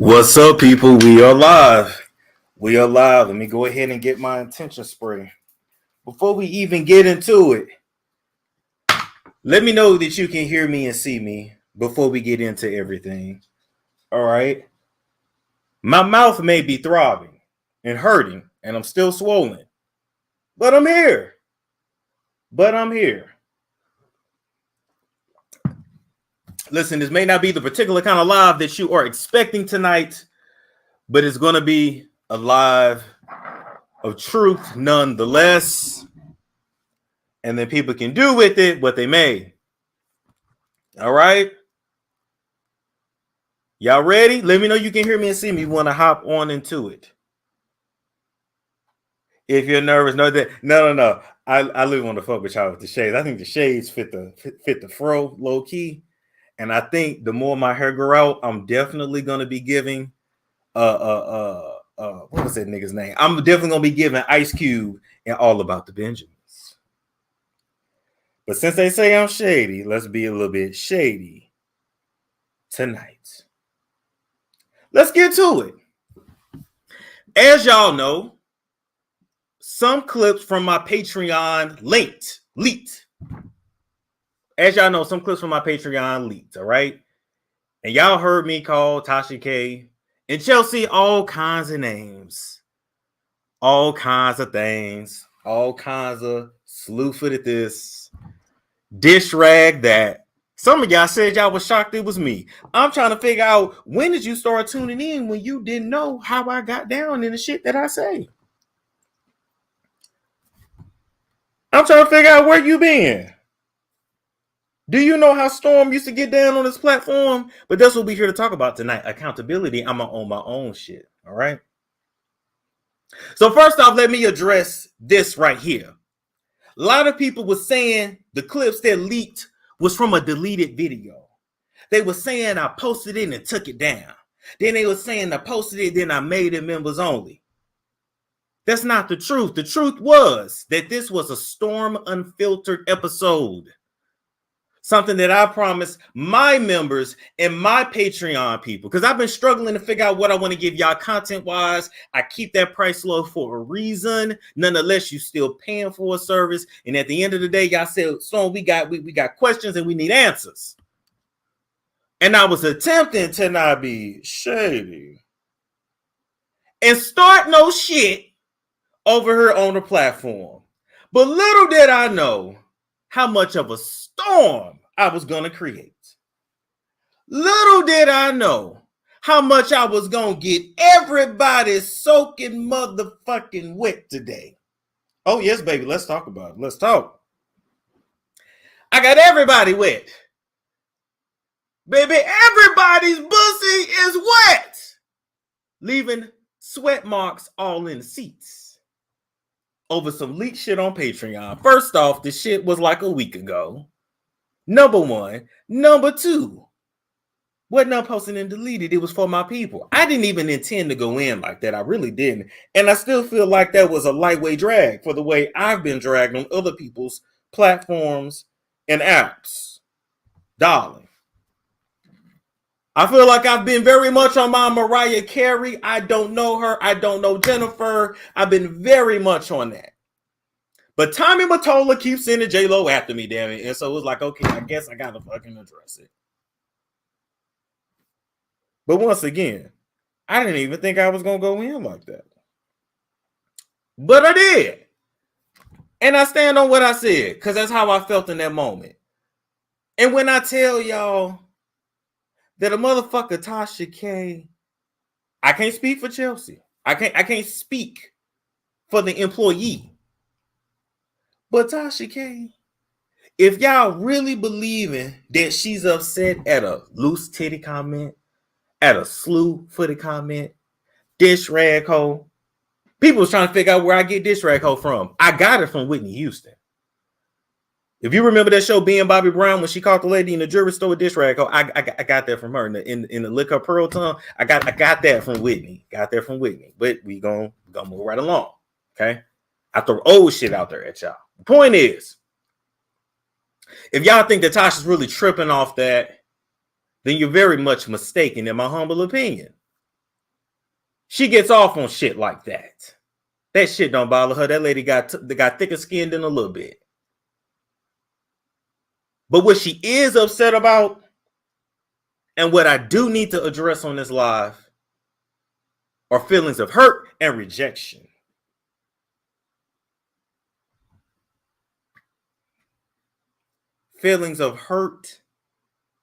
What's up, people? We are live. We are live. Let me go ahead and get my intention spray. Before we even get into it, let me know that you can hear me and see me before we get into everything. All right. My mouth may be throbbing and hurting, and I'm still swollen, but I'm here. Listen, this may not be the particular kind of live that you are expecting tonight, but it's going to be a live of truth nonetheless. And then people can do with it what they may. All right. Y'all ready? Let me know you can hear me and see me. Want to hop on into it. If you're nervous, know that no. I really want to fuck with y'all with the shades. I think the shades fit the fro low key. And I think the more my hair grow out, I'm definitely gonna be giving what was that nigga's name? I'm definitely gonna be giving Ice Cube and All About the Benjamins. But since they say I'm shady, let's be a little bit shady tonight. Let's get to it. As y'all know, some clips from my Patreon leaked. As y'all know, some clips from my Patreon leaked, all right? And y'all heard me call Tasha K and Chelsea all kinds of names, all kinds of things, all kinds of slew-footed this, dish rag that. Some of y'all said y'all was shocked it was me. I'm trying to figure out, when did you start tuning in when you didn't know how I got down in the shit that I say? I'm trying to figure out where you been. Do you know how Storm used to get down on this platform? But that's what we're here to talk about tonight. Accountability. I'm on my own shit. All right. So first off, let me address this right here. A lot of people were saying the clips that leaked was from a deleted video. They were saying I posted it and took it down. Then they were saying I posted it, then I made it members only. That's not the truth. The truth was that this was a Storm Unfiltered episode. Something that I promised my members and my Patreon people, because I've been struggling to figure out what I want to give y'all content-wise. I keep that price low for a reason. Nonetheless, you still paying for a service. And at the end of the day, y'all said, Storm, we got questions and we need answers. And I was attempting to not be shady and start no shit over here on the platform. But little did I know how much of a storm I was going to create. Little did I know how much I was going to get everybody soaking motherfucking wet today. Oh, yes, baby. Let's talk about it. Let's talk. I got everybody wet. Baby, everybody's pussy is wet. Leaving sweat marks all in the seats over some leaked shit on Patreon. First off, the shit was like a week ago. Number one. Number two, wasn't I posted and deleted? It was for my people. I didn't even intend to go in like that. I really didn't. And I still feel like that was a lightweight drag for the way I've been dragged on other people's platforms and apps. Darling, I feel like I've been very much on my Mariah Carey. I don't know her. I don't know Jennifer. I've been very much on that. But Tommy Mottola keeps sending J-Lo after me, damn it. And so it was like, okay, I guess I got to fucking address it. But once again, I didn't even think I was going to go in like that. But I did. And I stand on what I said, because that's how I felt in that moment. And when I tell y'all that a motherfucker Tasha K, I can't speak for Chelsea. I can't speak for the employee. But Tasha K, if y'all really believing that she's upset at a loose titty comment, at a slew-footed comment, dish rag hole, people was trying to figure out where I get dish rag hole from. I got it from Whitney Houston. If you remember that show, Being Bobby Brown, when she caught the lady in the jewelry store with dish rag hole, I got that from her in the lick her pearl tongue. I got that from Whitney. Got that from Whitney. But we gonna move right along. Okay, I throw old shit out there at y'all. The point is, if y'all think that Tasha's really tripping off that, then you're very much mistaken, in my humble opinion. She gets off on shit like that. That shit don't bother her. That lady got thicker skin than a little bit. But what she is upset about, and what I do need to address on this live, are feelings of hurt and rejection. Feelings of hurt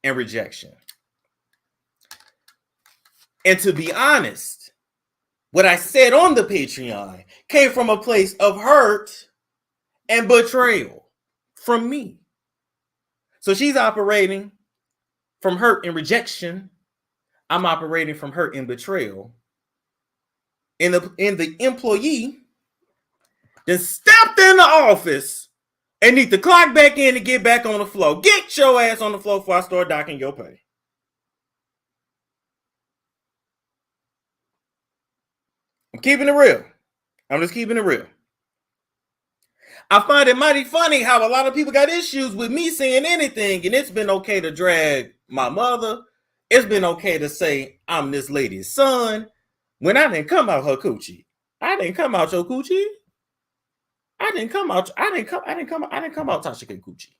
and rejection. And to be honest, what I said on the Patreon came from a place of hurt and betrayal from me. So she's operating from hurt and rejection. I'm operating from hurt and betrayal. And the employee then stepped in the office and need to clock back in to get back on the floor. Get your ass on the floor before I start docking your pay. I'm keeping it real. I'm just keeping it real. I find it mighty funny how a lot of people got issues with me saying anything, and it's been okay to drag my mother. It's been okay to say I'm this lady's son when I didn't come out her coochie. I didn't come out your coochie. I didn't come out Tasha K coochie.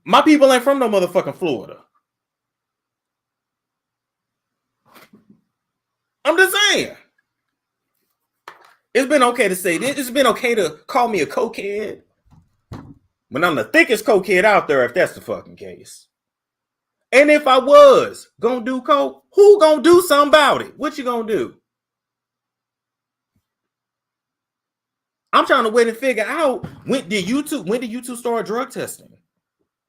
My people ain't from no motherfucking Florida. I'm just saying. It's been okay to say this. It's been okay to call me a cokehead when I'm the thickest cokehead out there, if that's the fucking case. And if I was gonna do coke, who gonna do something about it? What you gonna do? I'm trying to wait and figure out when did you two start drug testing?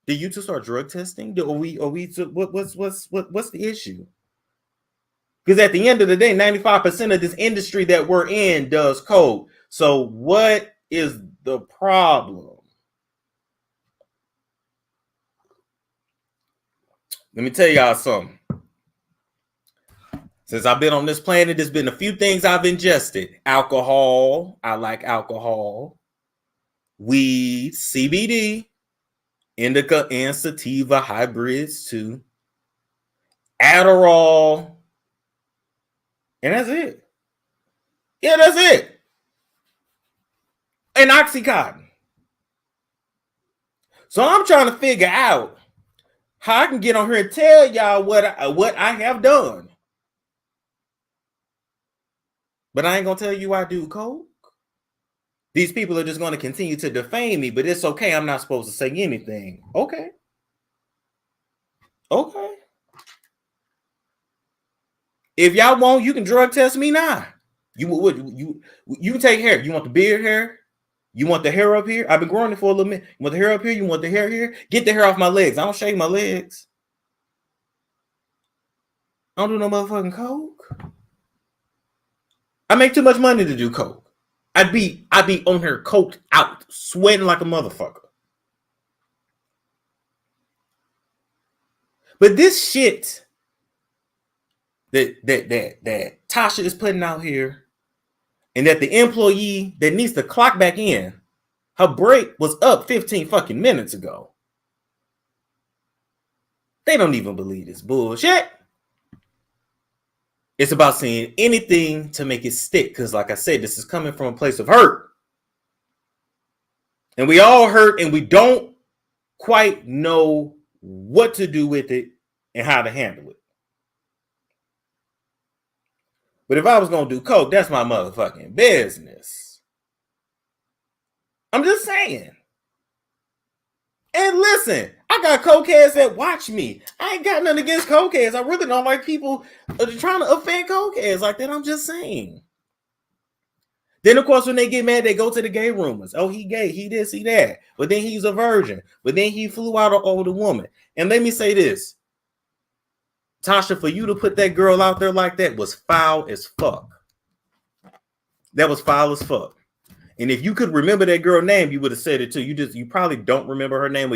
Did you two start drug testing? What's the issue? Because at the end of the day, 95% of this industry that we're in does coke. So what is the problem? Let me tell y'all something. Since I've been on this planet, there's been a few things I've ingested. Alcohol. I like alcohol. Weed, CBD, indica and sativa hybrids too. Adderall. And that's it. Yeah, that's it. And Oxycontin. So I'm trying to figure out how I can get on here and tell y'all what I have done. But I ain't going to tell you I do coke. These people are just going to continue to defame me, but it's okay. I'm not supposed to say anything. Okay. Okay. If y'all want, you can drug test me now. You can take hair. You want the beard hair? You want the hair up here? I've been growing it for a little minute. You want the hair up here? You want the hair here? Get the hair off my legs. I don't shave my legs. I don't do no motherfucking coke. I make too much money to do coke. I'd be on here coked out, sweating like a motherfucker. But this shit that Tasha is putting out here, and that the employee that needs to clock back in, her break was up 15 fucking minutes ago. They don't even believe this bullshit. It's about saying anything to make it stick. Because like I said, this is coming from a place of hurt. And we all hurt and we don't quite know what to do with it and how to handle it. But if I was going to do coke, that's my motherfucking business. I'm just saying. And listen, I got cokeheads that watch me. I ain't got nothing against cokeheads. I really don't like people trying to offend cokeheads like that. I'm just saying. Then, of course, when they get mad, they go to the gay rumors. Oh, he gay. He this, he that. But then he's a virgin. But then he flew out an older woman. And let me say this. Tasha, for you to put that girl out there like that was foul as fuck. That was foul as fuck. And if you could remember that girl's name, you would have said it too. You probably don't remember her name,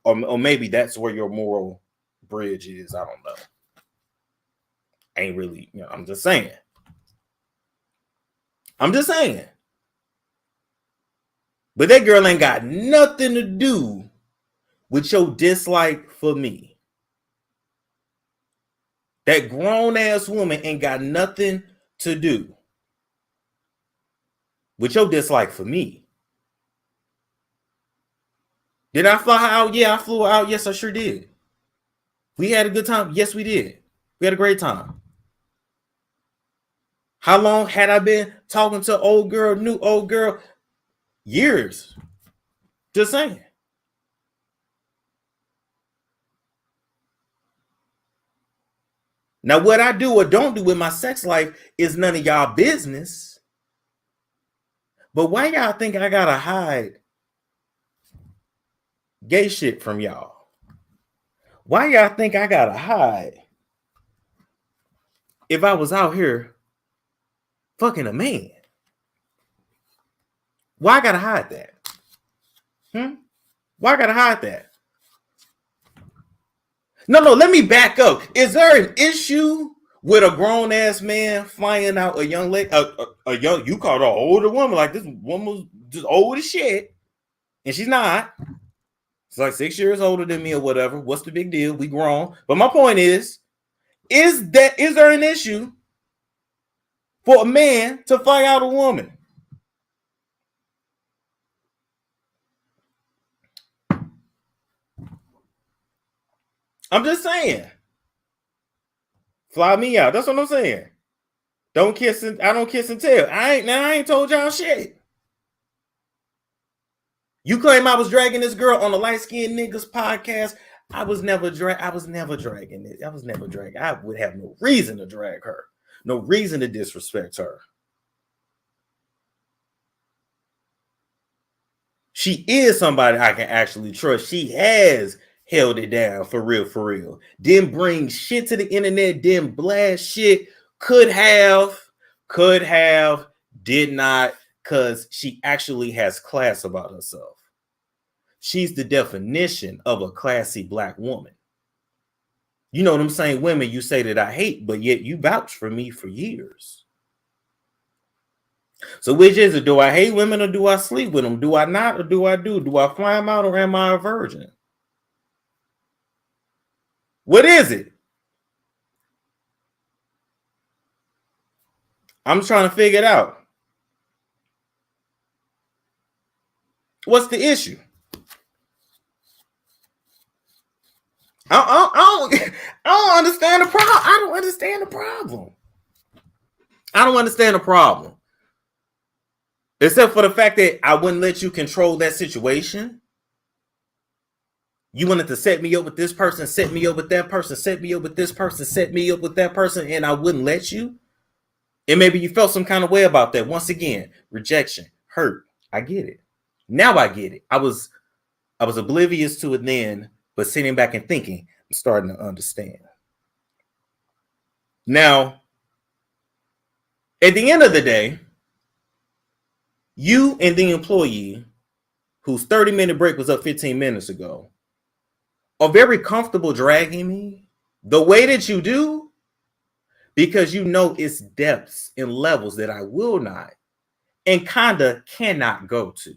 or maybe that's where your moral bridge is. I don't know. Ain't really, I'm just saying. But that girl ain't got nothing to do with your dislike for me. That grown ass woman ain't got nothing to do with your dislike for me. Did I fly out? Yeah, I flew out. Yes, I sure did. We had a good time. Yes, we did. We had a great time. How long had I been talking to old girl, new old girl? Years. Just saying. Now, what I do or don't do with my sex life is none of y'all business. But why y'all think I gotta hide gay shit from y'all? Why y'all think I gotta hide if I was out here fucking a man? Why I gotta hide that? Why I gotta hide that? No, let me back up. Is there an issue with a grown ass man flying out a young lady, a young, you called her an older woman, like this woman was just old as shit, and she's not. It's like 6 years older than me or whatever. What's the big deal? We grown. But my point is there an issue for a man to fly out a woman? I'm just saying. Fly me out. That's what I'm saying. I don't kiss and tell. I ain't told y'all shit. You claim I was dragging this girl on the light skinned niggas podcast. I was never dragging it. I was never dragging. I would have no reason to drag her. No reason to disrespect her. She is somebody I can actually trust. She has held it down for real. Didn't bring shit to the internet, didn't blast shit. Could have, did not, because she actually has class about herself. She's the definition of a classy black woman. You know them same women you say that I hate, but yet you vouch for me for years. So which is it? Do I hate women or do I sleep with them? Do I not or do I do? Do I fly them out or am I a virgin? What is it? I'm trying to figure it out. What's the issue? I don't understand the problem. I don't understand the problem. Except for the fact that I wouldn't let you control that situation. You wanted to set me up with this person, set me up with that person, set me up with this person, set me up with that person, and I wouldn't let you. And maybe you felt some kind of way about that. Once again, rejection, hurt. I get it. Now I get it. I was oblivious to it then, but sitting back and thinking, I'm starting to understand. Now, at the end of the day, you and the employee whose 30-minute break was up 15 minutes ago are very comfortable dragging me the way that you do because you know it's depths and levels that I will not and kinda cannot go to.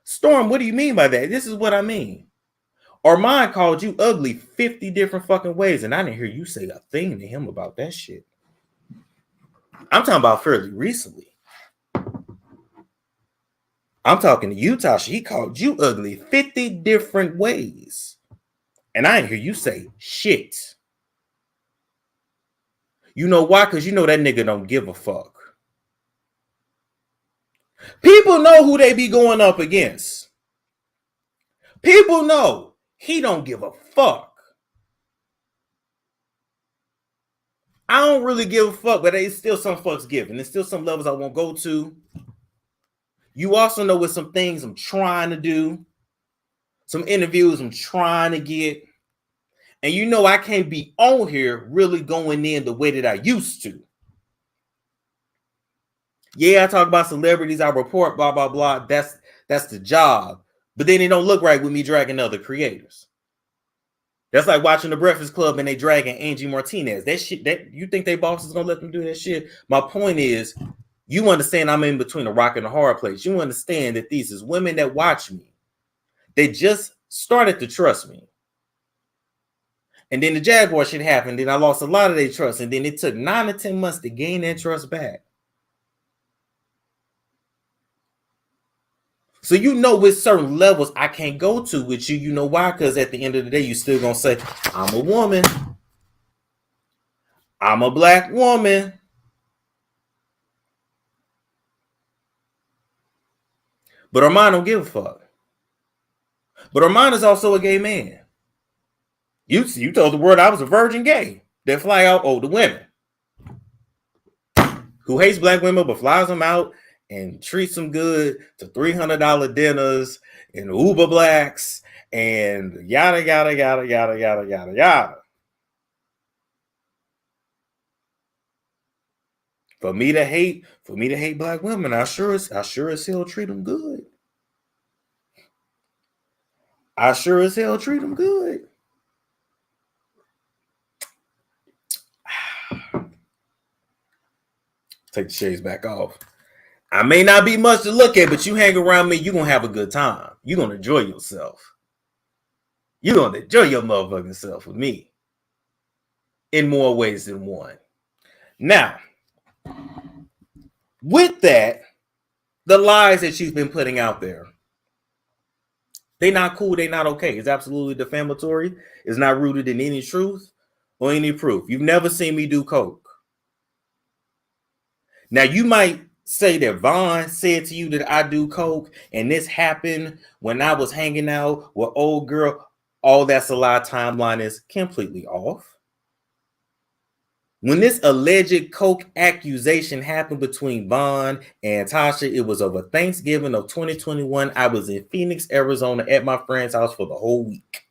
Storm, what do you mean by that? This is what I mean. Armon called you ugly 50 different fucking ways, and I didn't hear you say a thing to him about that shit. I'm talking about fairly recently. I'm talking to you, Tasha. He called you ugly 50 different ways. And I didn't hear you say shit. You know why? Because you know that nigga don't give a fuck. People know who they be going up against. People know he don't give a fuck. I don't really give a fuck, but there's still some fucks given. There's still some levels I won't go to. You also know what some things I'm trying to do. Some interviews I'm trying to get. And you know I can't be on here really going in the way that I used to. Yeah, I talk about celebrities, I report, blah, blah, blah. That's the job. But then it don't look right with me dragging other creators. That's like watching The Breakfast Club and they dragging Angie Martinez. That shit, that you think they boss is gonna let them do that shit? My point is, you understand I'm in between a rock and a hard place. You understand that these is women that watch me. They just started to trust me. And then the Jaguar shit happened. Then I lost a lot of their trust. And then it took 9 to 10 months to gain that trust back. So you know with certain levels I can't go to with you. You know why? Because at the end of the day, you still going to say, I'm a woman. I'm a black woman. But Armon don't give a fuck. But Armon is also a gay man. You told the world I was a virgin gay. That fly out older women. Who hates black women but flies them out and treats them good to $300 dinners and Uber blacks and yada, yada, yada, yada, yada, yada, yada. For me to hate black women, I sure as hell treat them good. I sure as hell treat them good. Take the shades back off. I may not be much to look at, but you hang around me, you're going to have a good time. You're going to enjoy yourself. You're going to enjoy your motherfucking self with me in more ways than one. Now, with that, the lies that you've been putting out there, they're not cool. They're not okay. It's absolutely defamatory. It's not rooted in any truth or any proof. You've never seen me do coke. Now, you might say that Vaughn said to you that I do coke and this happened when I was hanging out with old girl. All that's a lie. Timeline is completely off. When this alleged coke accusation happened between Vaughn and Tasha, it was over Thanksgiving of 2021. I was in Phoenix, Arizona at my friend's house for the whole week.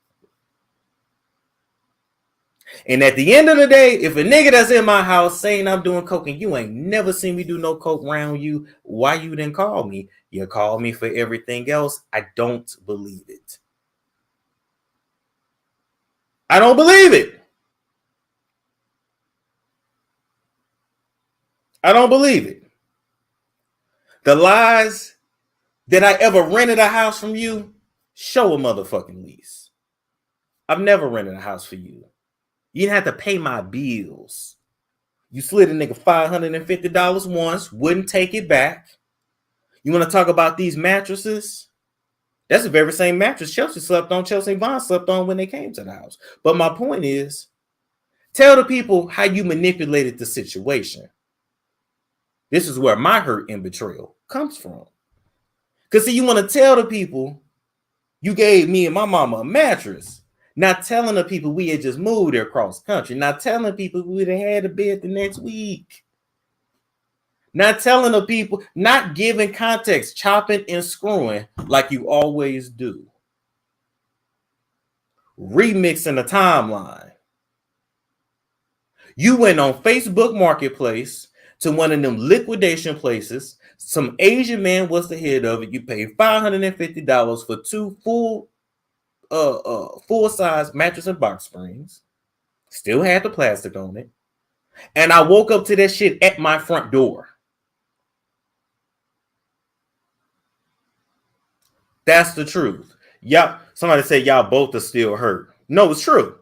And at the end of the day, if a nigga that's in my house saying I'm doing coke and you ain't never seen me do no coke around you, why you didn't call me? You call me for everything else. I don't believe it. I don't believe it. I don't believe it. The lies that I ever rented a house from you, show a motherfucking lease. I've never rented a house for you. You didn't have to pay my bills. You slid a nigga $550 once, wouldn't take it back. You want to talk about these mattresses? That's the very same mattress Chelsea slept on, Chelsea and Vaughn slept on when they came to the house. But my point is, tell the people how you manipulated the situation. This is where my hurt and betrayal comes from. Because see, you want to tell the people you gave me and my mama a mattress. Not telling the people we had just moved there across country. Not telling people we would have had a bed the next week. Not telling the people, not giving context, chopping and screwing like you always do. Remixing the timeline. You went on Facebook Marketplace to one of them liquidation places. Some Asian man was the head of it. You paid $550 for 2 full-size mattress and box springs. Still had the plastic on it. And I woke up to that shit at my front door. That's the truth. Y'all, somebody said y'all both are still hurt. No, it's true.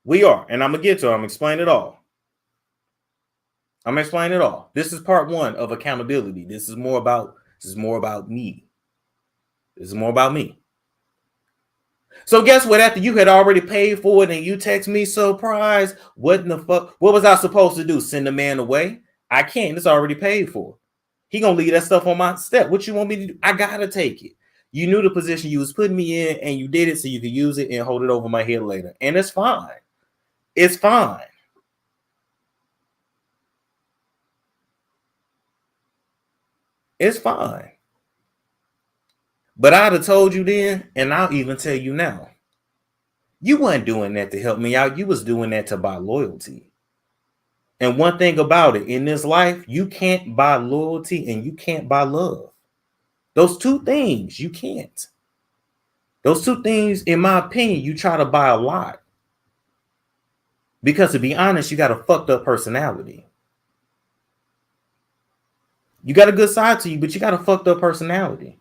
We are. And I'm going to get to it. I'm going to explain it all. This is part 1 of accountability. This is more about me. This is more about me. So guess what? After you had already paid for it and you text me, surprise, what in the fuck? What was I supposed to do? Send the man away? I can't. It's already paid for. He gonna leave that stuff on my step. What you want me to do? I gotta take it. You knew the position you was putting me in and you did it so you could use it and hold it over my head later. And it's fine. It's fine. It's fine. But I'd have told you then, and I'll even tell you now. You weren't doing that to help me out. You was doing that to buy loyalty. And one thing about it, in this life, you can't buy loyalty and you can't buy love. Those two things, you can't. Those two things, in my opinion, you try to buy a lot. Because to be honest, you got a fucked up personality. You got a good side to you, but you got a fucked up personality.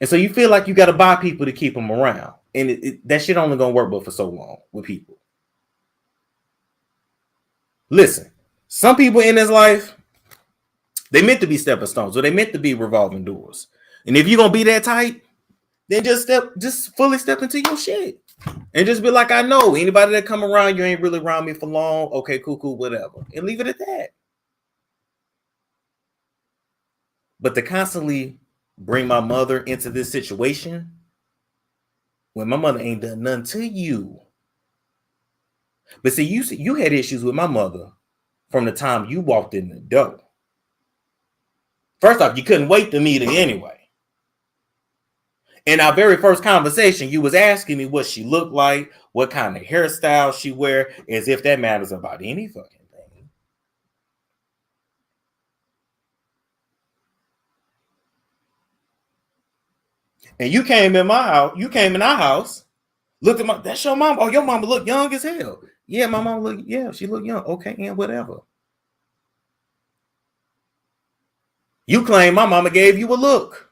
And so you feel like you got to buy people to keep them around. And that shit only gonna work but for so long with people. Listen, some people in this life, they meant to be stepping stones, or they meant to be revolving doors. And if you're gonna be that tight, then just fully step into your shit. And just be like, I know anybody that come around, you ain't really around me for long. Okay, cool, whatever. And leave it at that. But to constantly bring my mother into this situation when my mother ain't done nothing to you. But see, you had issues with my mother from the time you walked in the door. First off, you couldn't wait to meet her anyway. In our very first conversation, you was asking me what she looked like, what kind of hairstyle she wear, as if that matters about any fucking thing. And you came in my house, you came in our house, looked at that's your mom. Oh, your mama look young as hell. Yeah, my mom look, she look young. Okay, and whatever. You claim my mama gave you a look.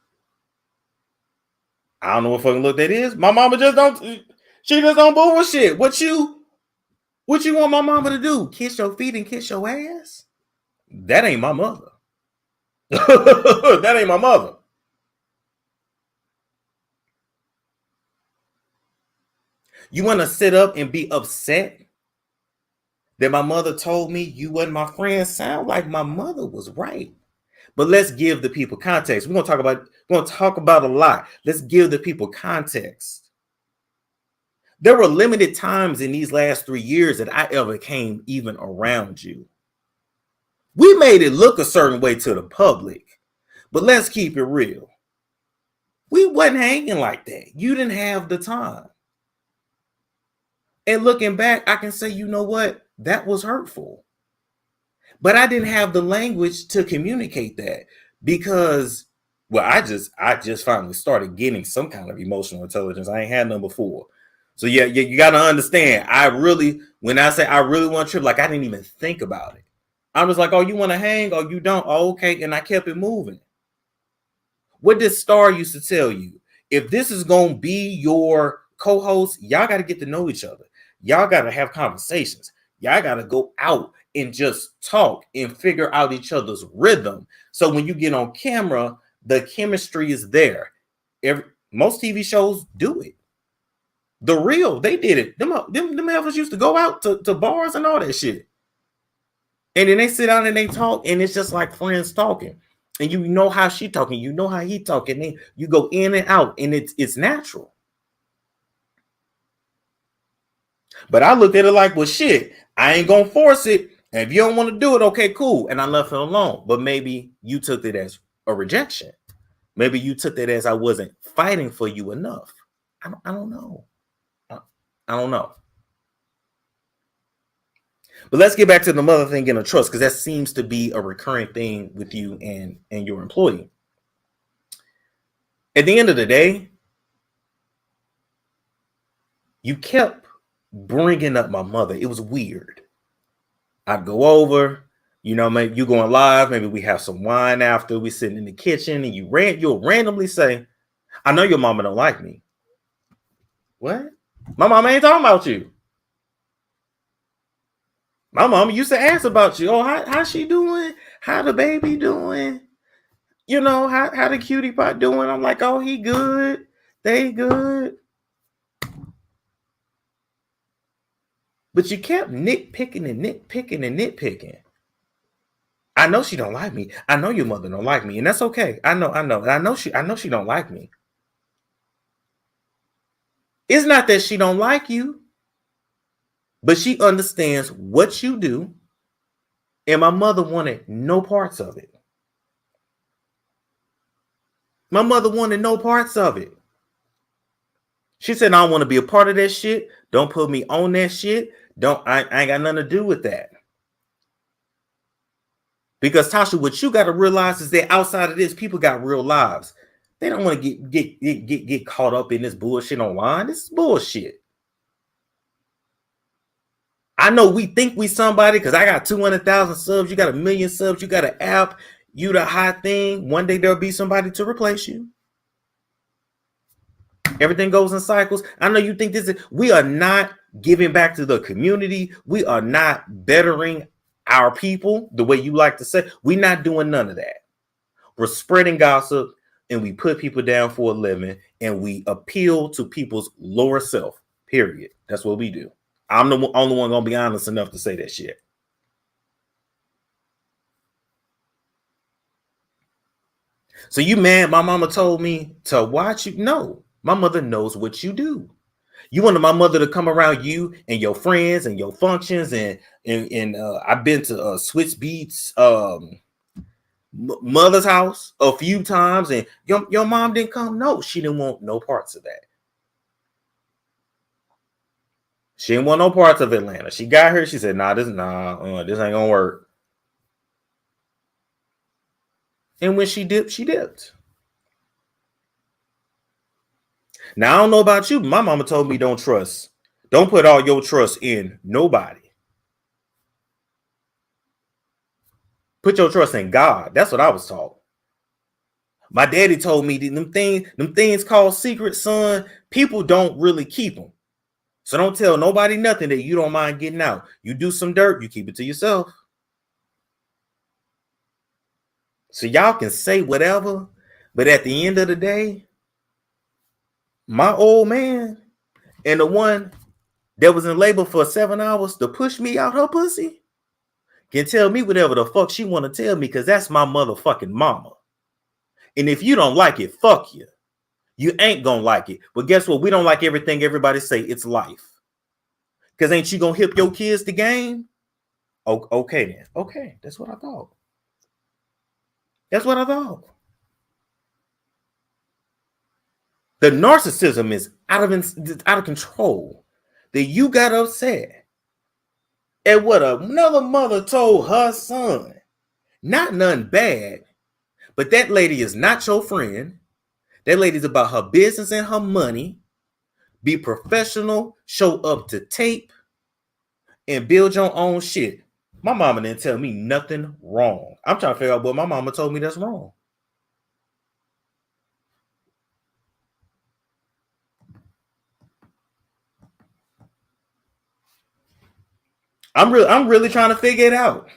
I don't know what fucking look that is. My mama she just don't bullshit. What you want my mama to do? Kiss your feet and kiss your ass? That ain't my mother. That ain't my mother. You want to sit up and be upset that my mother told me you wasn't my friend? Sound like my mother was right. But let's give the people context. We're gonna talk about a lot. Let's give the people context. There were limited times in these last 3 years that I ever came even around you. We made it look a certain way to the public, but let's keep it real. We wasn't hanging like that. You didn't have the time. And looking back, I can say, you know what? That was hurtful. But I didn't have the language to communicate that because, well, I just finally started getting some kind of emotional intelligence. I ain't had none before. So yeah, you got to understand. When I say I really want to trip, like I didn't even think about it. I was like, oh, you want to hang? Oh, you don't? Oh, okay. And I kept it moving. What did Star used to tell you? If this is going to be your co-host, y'all got to get to know each other. Y'all got to have conversations. Y'all got to go out and just talk and figure out each other's rhythm. So when you get on camera, the chemistry is there. Most TV shows do it. The Real, they did it. Them heifers used to go out to bars and all that shit. And then they sit down and they talk, and it's just like friends talking. And you know how she talking, you know how he talking. And you go in and out, and it's natural. But I looked at it like, well, shit, I ain't gonna force it. And if you don't want to do it, okay, cool. And I left it alone. But maybe you took it as a rejection. Maybe you took that as I wasn't fighting for you enough. I don't know. I don't know. But let's get back to the mother thing and the trust, because that seems to be a recurring thing with you and your employee. At the end of the day, you kept bringing up my mother. It was weird. I'd go over, maybe you going live, maybe we have some wine after, we sitting in the kitchen, and you'll randomly say, I know your mama don't like me. What? My mama ain't talking about you. My mama used to ask about you. Oh, how's she doing? How the baby doing? How the cutie pot doing? I'm like, oh, he good. They good. But you kept nitpicking and nitpicking and nitpicking. I know she don't like me. I know your mother don't like me, and that's okay. I know. And I know she don't like me. It's not that she don't like you, but she understands what you do, and my mother wanted no parts of it. My mother wanted no parts of it. She said, I don't want to be a part of that shit. Don't put me on that shit. I ain't got nothing to do with that. Because Tasha, what you got to realize is that outside of this, people got real lives. They don't want to get caught up in this bullshit online. This is bullshit. I know we think we somebody because I got 200,000 subs. You got 1 million subs. You got an app. You the hot thing. One day there'll be somebody to replace you. Everything goes in cycles. I know you think we are not giving back to the community. We are not bettering our people the way you like to say. We're not doing none of that. We're spreading gossip and we put people down for a living and we appeal to people's lower self, period. That's what we do. I'm the only one going to be honest enough to say that shit. So you mad my mama told me to watch you? No, my mother knows what you do. You wanted my mother to come around you and your friends and your functions and I've been to Switch Beats mother's house a few times and your mom didn't come. No, she didn't want no parts of that. She didn't want no parts of Atlanta. She got her. She said, this ain't gonna work. And when she dipped, she dipped. Now, I don't know about you, but my mama told me don't put all your trust in nobody. Put your trust in God. That's what I was taught. My daddy told me them things called secrets, son, people don't really keep them. So don't tell nobody nothing that you don't mind getting out. You do some dirt, you keep it to yourself. So y'all can say whatever, but at the end of the day, my old man and the one that was in labor for 7 hours to push me out her pussy can tell me whatever the fuck she want to tell me because that's my motherfucking mama. And if you don't like it, fuck you. You ain't gonna like it. But guess what? We don't like everything everybody say. It's life. Because ain't you gonna hip your kids the game? Oh, okay then. Okay, that's what I thought. That's what I thought. The narcissism is out of control. That you got upset at what another mother told her son. Not none bad, but that lady is not your friend. That lady's about her business and her money. Be professional, show up to tape, and build your own shit. My mama didn't tell me nothing wrong. I'm trying to figure out what my mama told me that's wrong. I'm really trying to figure it out.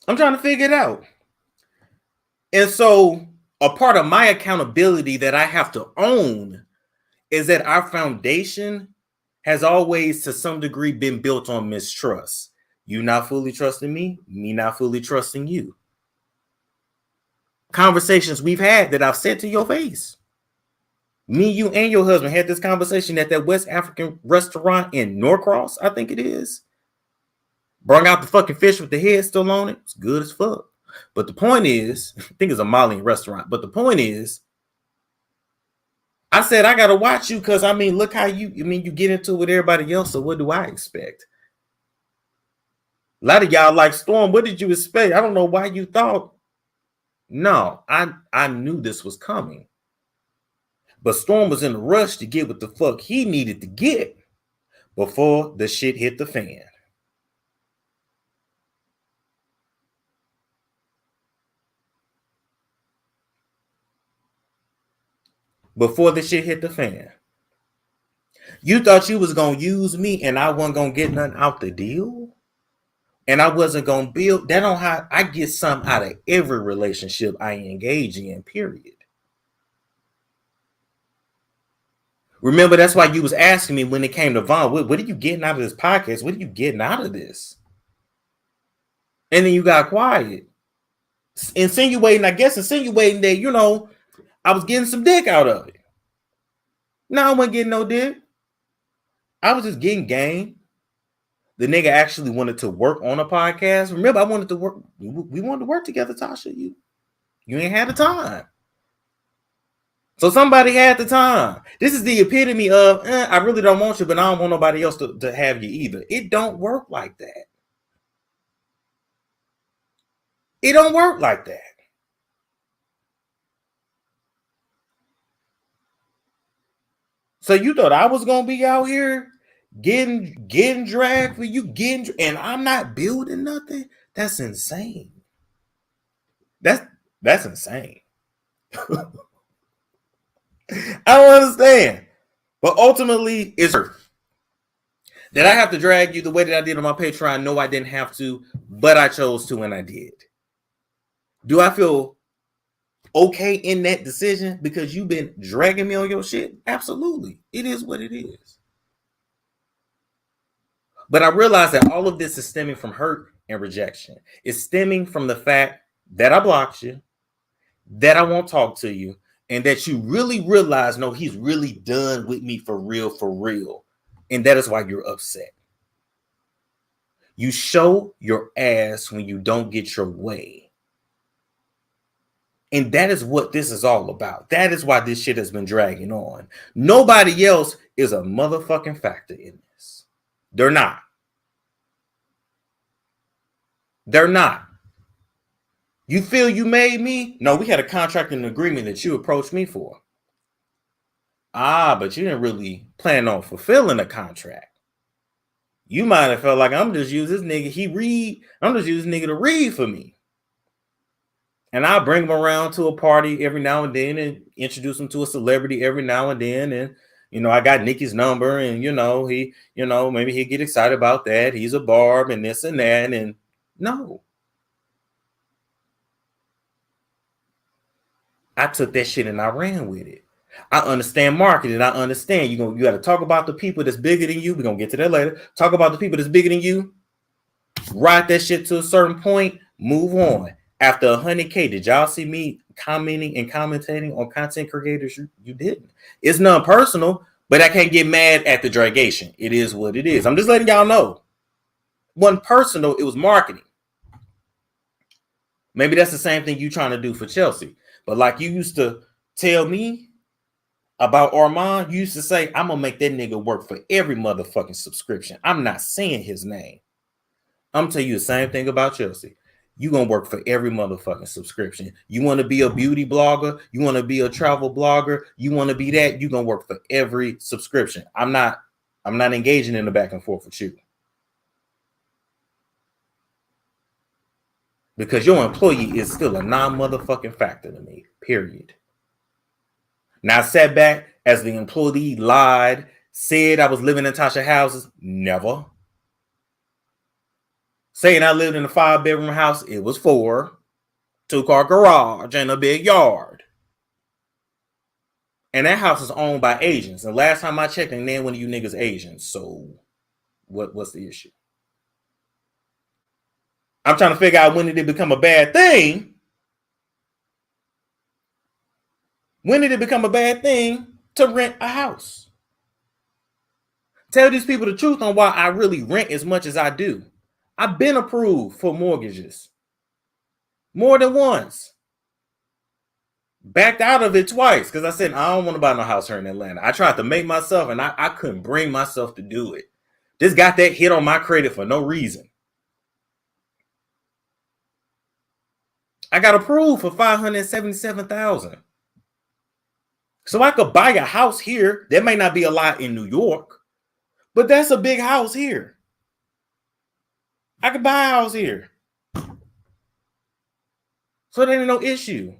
I'm trying to figure it out. And so a part of my accountability that I have to own is that our foundation has always to some degree been built on mistrust. You not fully trusting me not fully trusting you. Conversations we've had that I've said to your face. Me, you, and your husband had this conversation at that West African restaurant in Norcross, I think it is. Brought out the fucking fish with the head still on it. It's good as fuck. But the point is, I think it's a Malian restaurant. But the point is, I said, I got to watch you because, look how you get into it with everybody else. So what do I expect? A lot of y'all like Storm. What did you expect? I don't know why you thought. No, I knew this was coming. But Storm was in a rush to get what the fuck he needed to get before the shit hit the fan. Before the shit hit the fan. You thought you was going to use me and I wasn't going to get nothing out the deal? And I wasn't going to build? That don't how I get something out of every relationship I engage in, period. Remember, that's why you was asking me when it came to Vaughn, what are you getting out of this podcast? What are you getting out of this? And then you got quiet. Insinuating that, I was getting some dick out of it. No, I wasn't getting no dick. I was just getting game. The nigga actually wanted to work on a podcast. Remember, I wanted to work. We wanted to work together, Tasha. You ain't had the time. So somebody had the time. This is the epitome of, I really don't want you, but I don't want nobody else to have you either. It don't work like that. It don't work like that. So you thought I was going to be out here getting dragged for you, and I'm not building nothing? That's insane. That's insane. I don't understand. But ultimately, it's that I have to drag you the way that I did on my Patreon. No, I didn't have to, but I chose to and I did. Do I feel okay in that decision because you've been dragging me on your shit? Absolutely. It is what it is. But I realize that all of this is stemming from hurt and rejection. It's stemming from the fact that I blocked you, that I won't talk to you, and that you really realize, no, he's really done with me for real, for real. And that is why you're upset. You show your ass when you don't get your way. And that is what this is all about. That is why this shit has been dragging on. Nobody else is a motherfucking factor in this. They're not. They're not. You feel you made me? No, we had a contract and agreement that you approached me for. But you didn't really plan on fulfilling the contract. You might have felt like I'm just using this nigga. I'm just using this nigga to read for me. And I'll bring him around to a party every now and then and introduce him to a celebrity every now and then. And, I got Nikki's number and, maybe he'd get excited about that. He's a barb and this and that. And no. I took that shit and I ran with it. I understand marketing. I understand you got to talk about the people that's bigger than you. We're going to get to that later. Talk about the people that's bigger than you. Ride that shit to a certain point. Move on. After 100K, did y'all see me commenting and commentating on content creators? You didn't. It's non-personal, but I can't get mad at the dragation. It is what it is. I'm just letting y'all know. It wasn't personal. It was marketing. Maybe that's the same thing you trying to do for Chelsea. But like you used to tell me about Armon, you used to say, I'm going to make that nigga work for every motherfucking subscription. I'm not saying his name. I'm telling you the same thing about Chelsea. You're going to work for every motherfucking subscription. You want to be a beauty blogger? You want to be a travel blogger? You want to be that? You're going to work for every subscription. I'm not engaging in the back and forth with you. Because your employee is still a non-motherfucking factor to me, period. Now, I sat back as the employee lied, said I was living in Tasha houses. Never. Saying I lived in a 5-bedroom house. It was 4. 2-car garage and a big yard. And that house is owned by Asians. And last time I checked, and then one of you niggas Asians. So what's the issue? I'm trying to figure out, when did it become a bad thing? When did it become a bad thing to rent a house? Tell these people the truth on why I really rent as much as I do. I've been approved for mortgages more than once. Backed out of it twice because I said, I don't want to buy no house here in Atlanta. I tried to make myself and I couldn't bring myself to do it. Just got that hit on my credit for no reason. I got approved for $577,000. So I could buy a house here. There may not be a lot in New York, but that's a big house here. I could buy a house here. So there ain't no issue.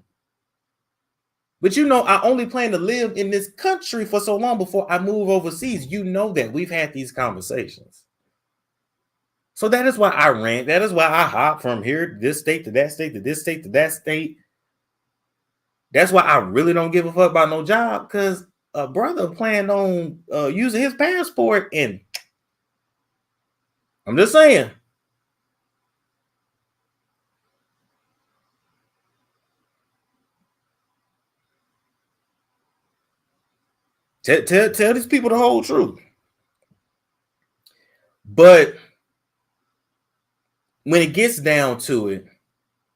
But I only plan to live in this country for so long before I move overseas. You know that. We've had these conversations. So that is why I rent. That is why I hop from here, this state to that state, to this state to that state. That's why I really don't give a fuck about no job, because a brother planned on using his passport, and I'm just saying. Tell these people the whole truth. But when it gets down to it,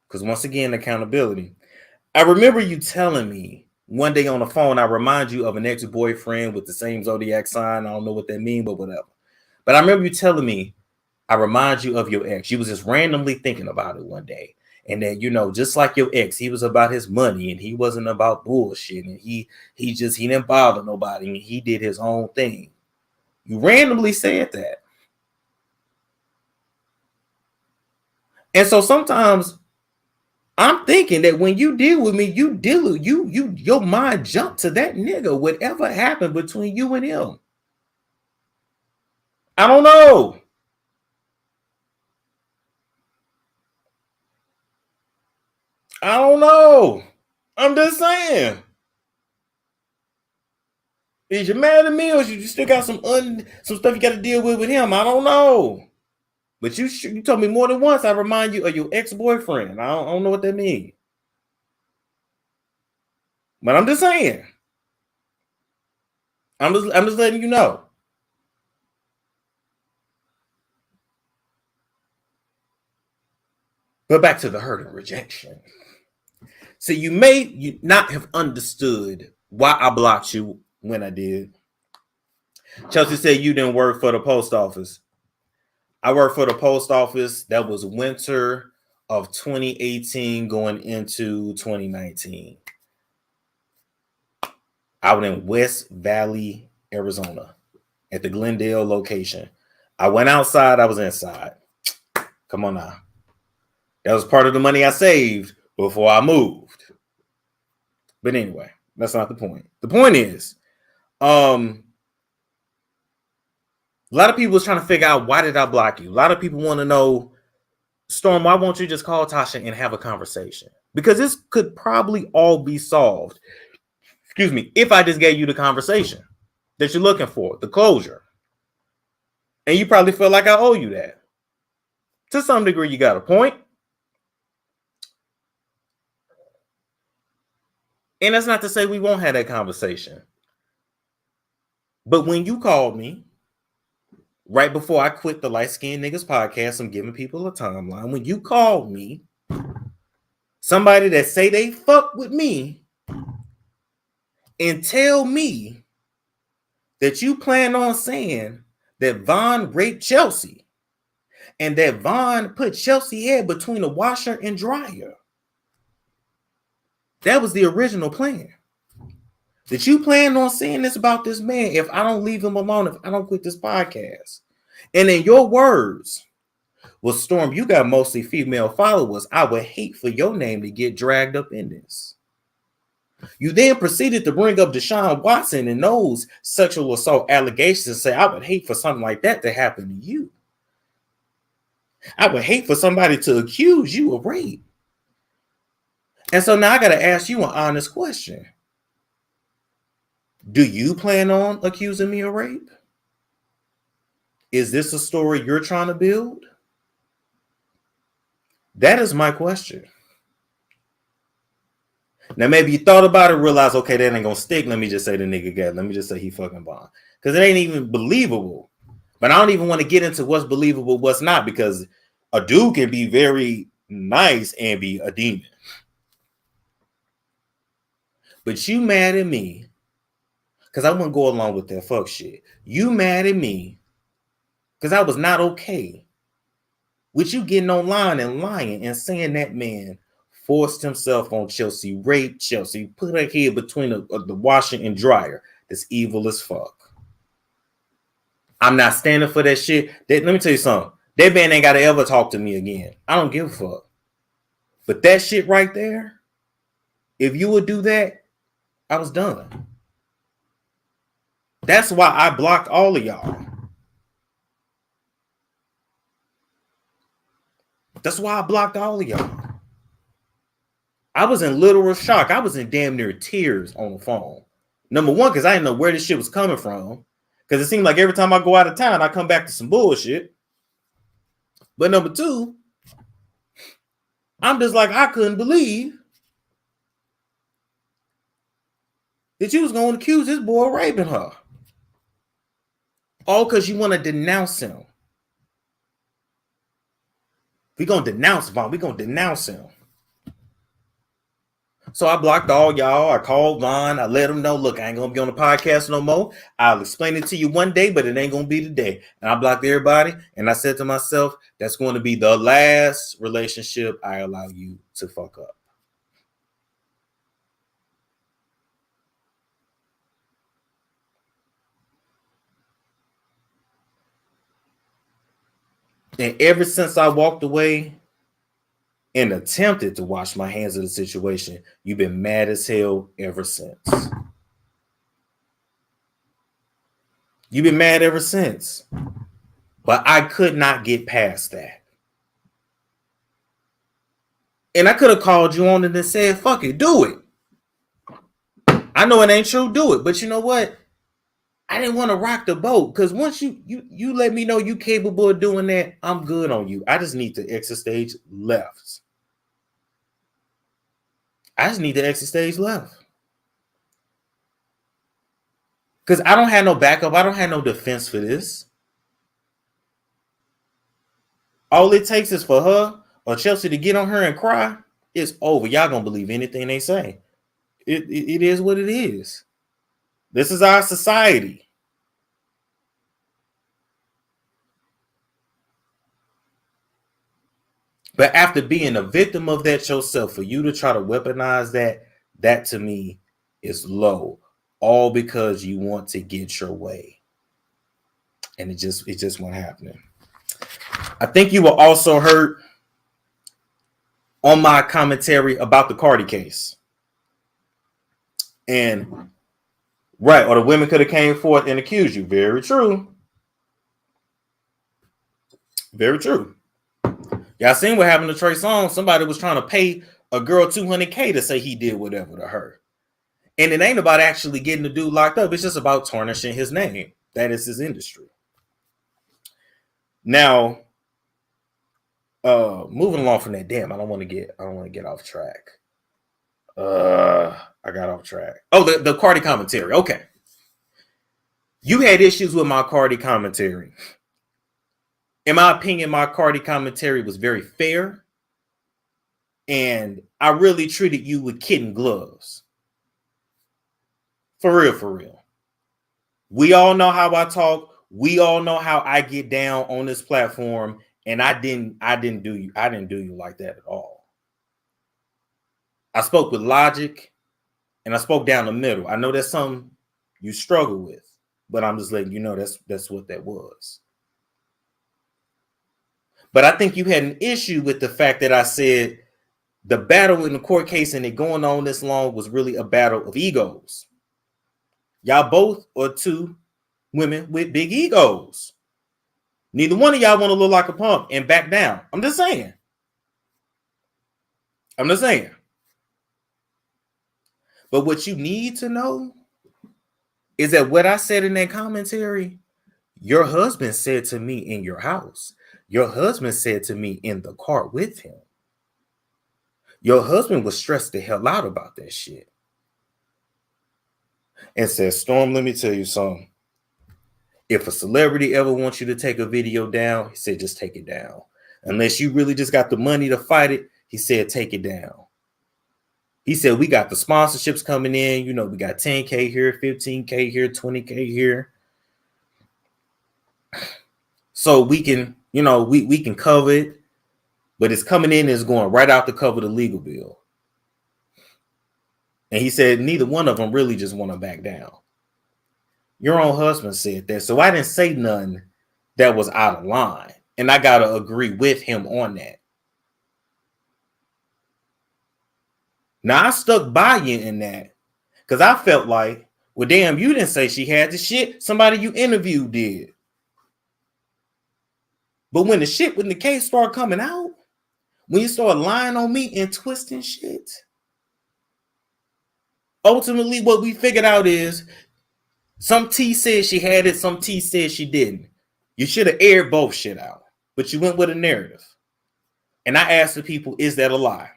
because once again, accountability. I remember you telling me one day on the phone, I remind you of an ex-boyfriend with the same zodiac sign. I don't know what that means, but whatever. But I remember you telling me, I remind you of your ex. You was just randomly thinking about it one day. And that, just like your ex, he was about his money and he wasn't about bullshit. And he didn't bother nobody and he did his own thing. You randomly said that. And so sometimes I'm thinking that when you deal with me, your mind jump to that nigga. Whatever happened between you and him, I don't know. I don't know. I'm just saying. Is you mad at me, or you still got some stuff you got to deal with him? I don't know. But you told me more than once. I remind you of your ex-boyfriend. I don't know what that means. But I'm just saying. I'm just letting you know. But back to the hurt and rejection. So you may not have understood why I blocked you when I did. Chelsea said you didn't work for the post office. I worked for the post office. That was winter of 2018 going into 2019. I was in West Valley, Arizona, at the Glendale location. I went outside. I was inside. Come on now. That was part of the money I saved before I moved. But anyway, that's not the point. The point is, a lot of people was trying to figure out, why did I block you? A lot of people want to know, Storm, why won't you just call Tasha and have a conversation? Because this could probably all be solved, excuse me, if I just gave you the conversation that you're looking for, the closure. And you probably feel like I owe you that. To some degree, you got a point. And that's not to say we won't have that conversation. But when you called me, right before I quit the Light Skinned Niggas podcast, I'm giving people a timeline. When you called me, somebody that say they fuck with me, and tell me that you plan on saying that Von raped Chelsea and that Von put Chelsea head between a washer and dryer. That was the original plan. That you plan on saying this about this man if I don't leave him alone, if I don't quit this podcast. And in your words, well, Storm, you got mostly female followers. I would hate for your name to get dragged up in this. You then proceeded to bring up Deshaun Watson and those sexual assault allegations and say, I would hate for something like that to happen to you. I would hate for somebody to accuse you of rape. And so now I got to ask you an honest question. Do you plan on accusing me of rape? Is this a story you're trying to build? That is my question. Now, maybe you thought about it, realized, okay, that ain't gonna stick. Let me just say the nigga got. Let me just say he fucking Bond. Because it ain't even believable. But I don't even want to get into what's believable, what's not, because a dude can be very nice and be a demon. But you mad at me because I wouldn't go along with that fuck shit. You mad at me because I was not okay with you getting online and lying and saying that man forced himself on Chelsea, raped Chelsea, put her head between the washer and dryer. That's evil as fuck. I'm not standing for that shit. Let me tell you something. That man ain't got to ever talk to me again. I don't give a fuck. But that shit right there, if you would do that, I was done. That's why I blocked all of y'all. That's why I blocked all of y'all. I was in literal shock. I was in damn near tears on the phone. Number one, because I didn't know where this shit was coming from. Because it seemed like every time I go out of town, I come back to some bullshit. But number two, I'm just like, I couldn't believe that you was going to accuse this boy of raping her. All because you want to denounce him. We're going to denounce Vaughn. We're going to denounce him. So I blocked all y'all. I called Vaughn. I let him know, look, I ain't going to be on the podcast no more. I'll explain it to you one day, but it ain't going to be today. And I blocked everybody. And I said to myself, that's going to be the last relationship I allow you to fuck up. And ever since I walked away and attempted to wash my hands of the situation, you've been mad as hell ever since. You've been mad ever since. But I could not get past that. And I could have called you on it and said, fuck it, do it. I know it ain't true, do it. But you know what? I didn't want to rock the boat because once you let me know you capable of doing that, I'm good on you. I just need to exit stage left. I just need to exit stage left. Because I don't have no backup. I don't have no defense for this. All it takes is for her or Chelsea to get on her and cry. It's over. Y'all gonna believe anything they say. It is what it is. This is our society. But after being a victim of that yourself, for you to try to weaponize that to me is low. All because you want to get your way. And it just wasn't happening. I think you were also hurt on my commentary about the Cardi case. And right, or the women could have came forth and accused you. Very true. Very true. Y'all seen what happened to Trey Songz? Somebody was trying to pay a girl $200K to say he did whatever to her. And it ain't about actually getting the dude locked up. It's just about tarnishing his name. That is his industry. Now, moving along from that, damn, I don't want to get off track. I got off track. Oh, the Cardi commentary. Okay. You had issues with my Cardi commentary. In my opinion, my Cardi commentary was very fair. And I really treated you with kid gloves. For real, for real. We all know how I talk. We all know how I get down on this platform. And I didn't do you like that at all. I spoke with logic and I spoke down the middle. I know that's something you struggle with, but I'm just letting you know that's what that was. But I think you had an issue with the fact that I said the battle in the court case and it going on this long was really a battle of egos. Y'all both are two women with big egos. Neither one of y'all want to look like a punk and back down. I'm just saying. But what you need to know is that what I said in that commentary, your husband said to me in your house. Your husband said to me in the car with him. Your husband was stressed the hell out about that shit. And said, Storm, let me tell you something. If a celebrity ever wants you to take a video down, he said, just take it down. Unless you really just got the money to fight it, he said, take it down. He said, we got the sponsorships coming in. You know, we got 10K here, 15K here, 20K here. So we can, you know, we can cover it. But it's coming in and it's going right out to cover the legal bill. And he said, neither one of them really just want to back down. Your own husband said that. So I didn't say nothing that was out of line. And I got to agree with him on that. Now, I stuck by you in that because I felt like, well, damn, you didn't say she had the shit. Somebody you interviewed did. But when the case started coming out, when you start lying on me and twisting shit, ultimately what we figured out is some T said she had it, some T said she didn't. You should have aired both shit out, but you went with a narrative. And I asked the people, is that a lie?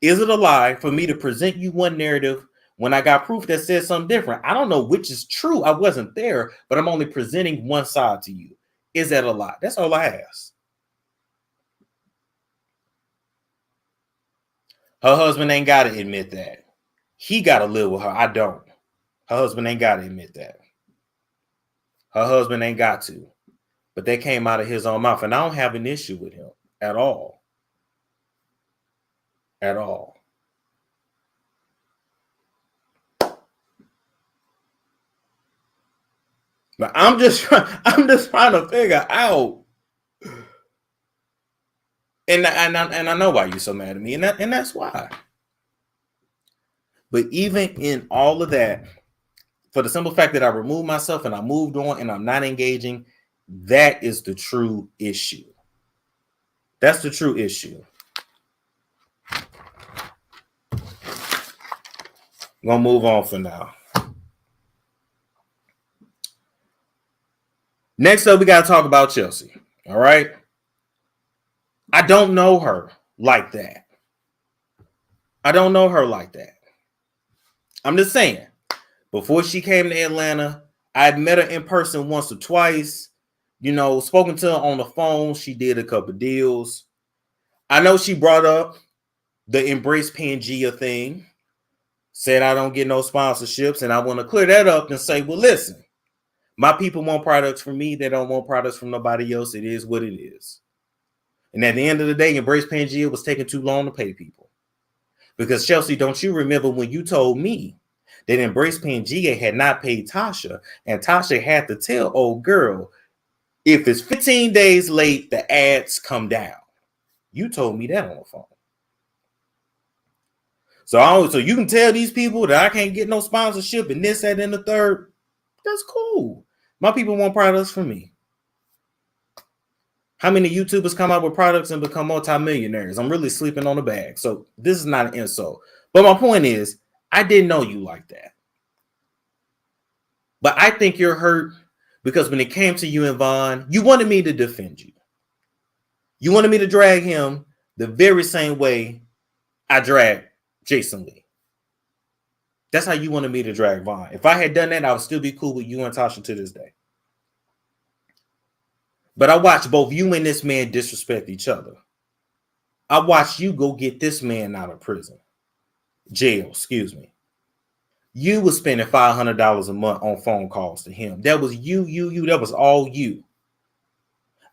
Is it a lie for me to present you one narrative when I got proof that says something different? I don't know which is true. I wasn't there, but I'm only presenting one side to you. Is that a lie? That's all I asked. Her husband ain't got to admit that. He got to live with her. I don't. Her husband ain't got to admit that. Her husband ain't got to. But that came out of his own mouth. And I don't have an issue with him at all. At all. But I'm just trying to figure out And I know why you're so mad at me, and that's why. But even in all of that, for the simple fact that I removed myself and I moved on and I'm not engaging, that is the true issue. That's the true issue. I'm gonna move on for now. Next up, we gotta talk about Chelsea. All right. I don't know her like that. I don't know her like that. I'm just saying, before she came to Atlanta, I'd met her in person once or twice, spoken to her on the phone. She did a couple deals. I know she brought up the Embrace Pangea thing, said I don't get no sponsorships, and I want to clear that up and say, well, listen, my people want products from me. They don't want products from nobody else. It is what it is. And at the end of the day, Embrace Pangea was taking too long to pay people. Because Chelsea, don't you remember when you told me that Embrace Pangea had not paid Tasha, and Tasha had to tell old girl, if it's 15 days late, the ads come down. You told me that on the phone. So you can tell these people that I can't get no sponsorship and this, that, and the third. That's cool. My people want products from me. How many YouTubers come out with products and become multimillionaires? I'm really sleeping on the bag. So this is not an insult. But my point is, I didn't know you like that. But I think you're hurt because when it came to you and Vaughn, you wanted me to defend you. You wanted me to drag him the very same way I dragged Jason Lee. That's how you wanted me to drag Vaughn. If I had done that, I would still be cool with you and Tasha to this day. But I watched both you and this man disrespect each other. I watched you go get this man out of jail, excuse me. You were spending $500 a month on phone calls to him. That was you. That was all you.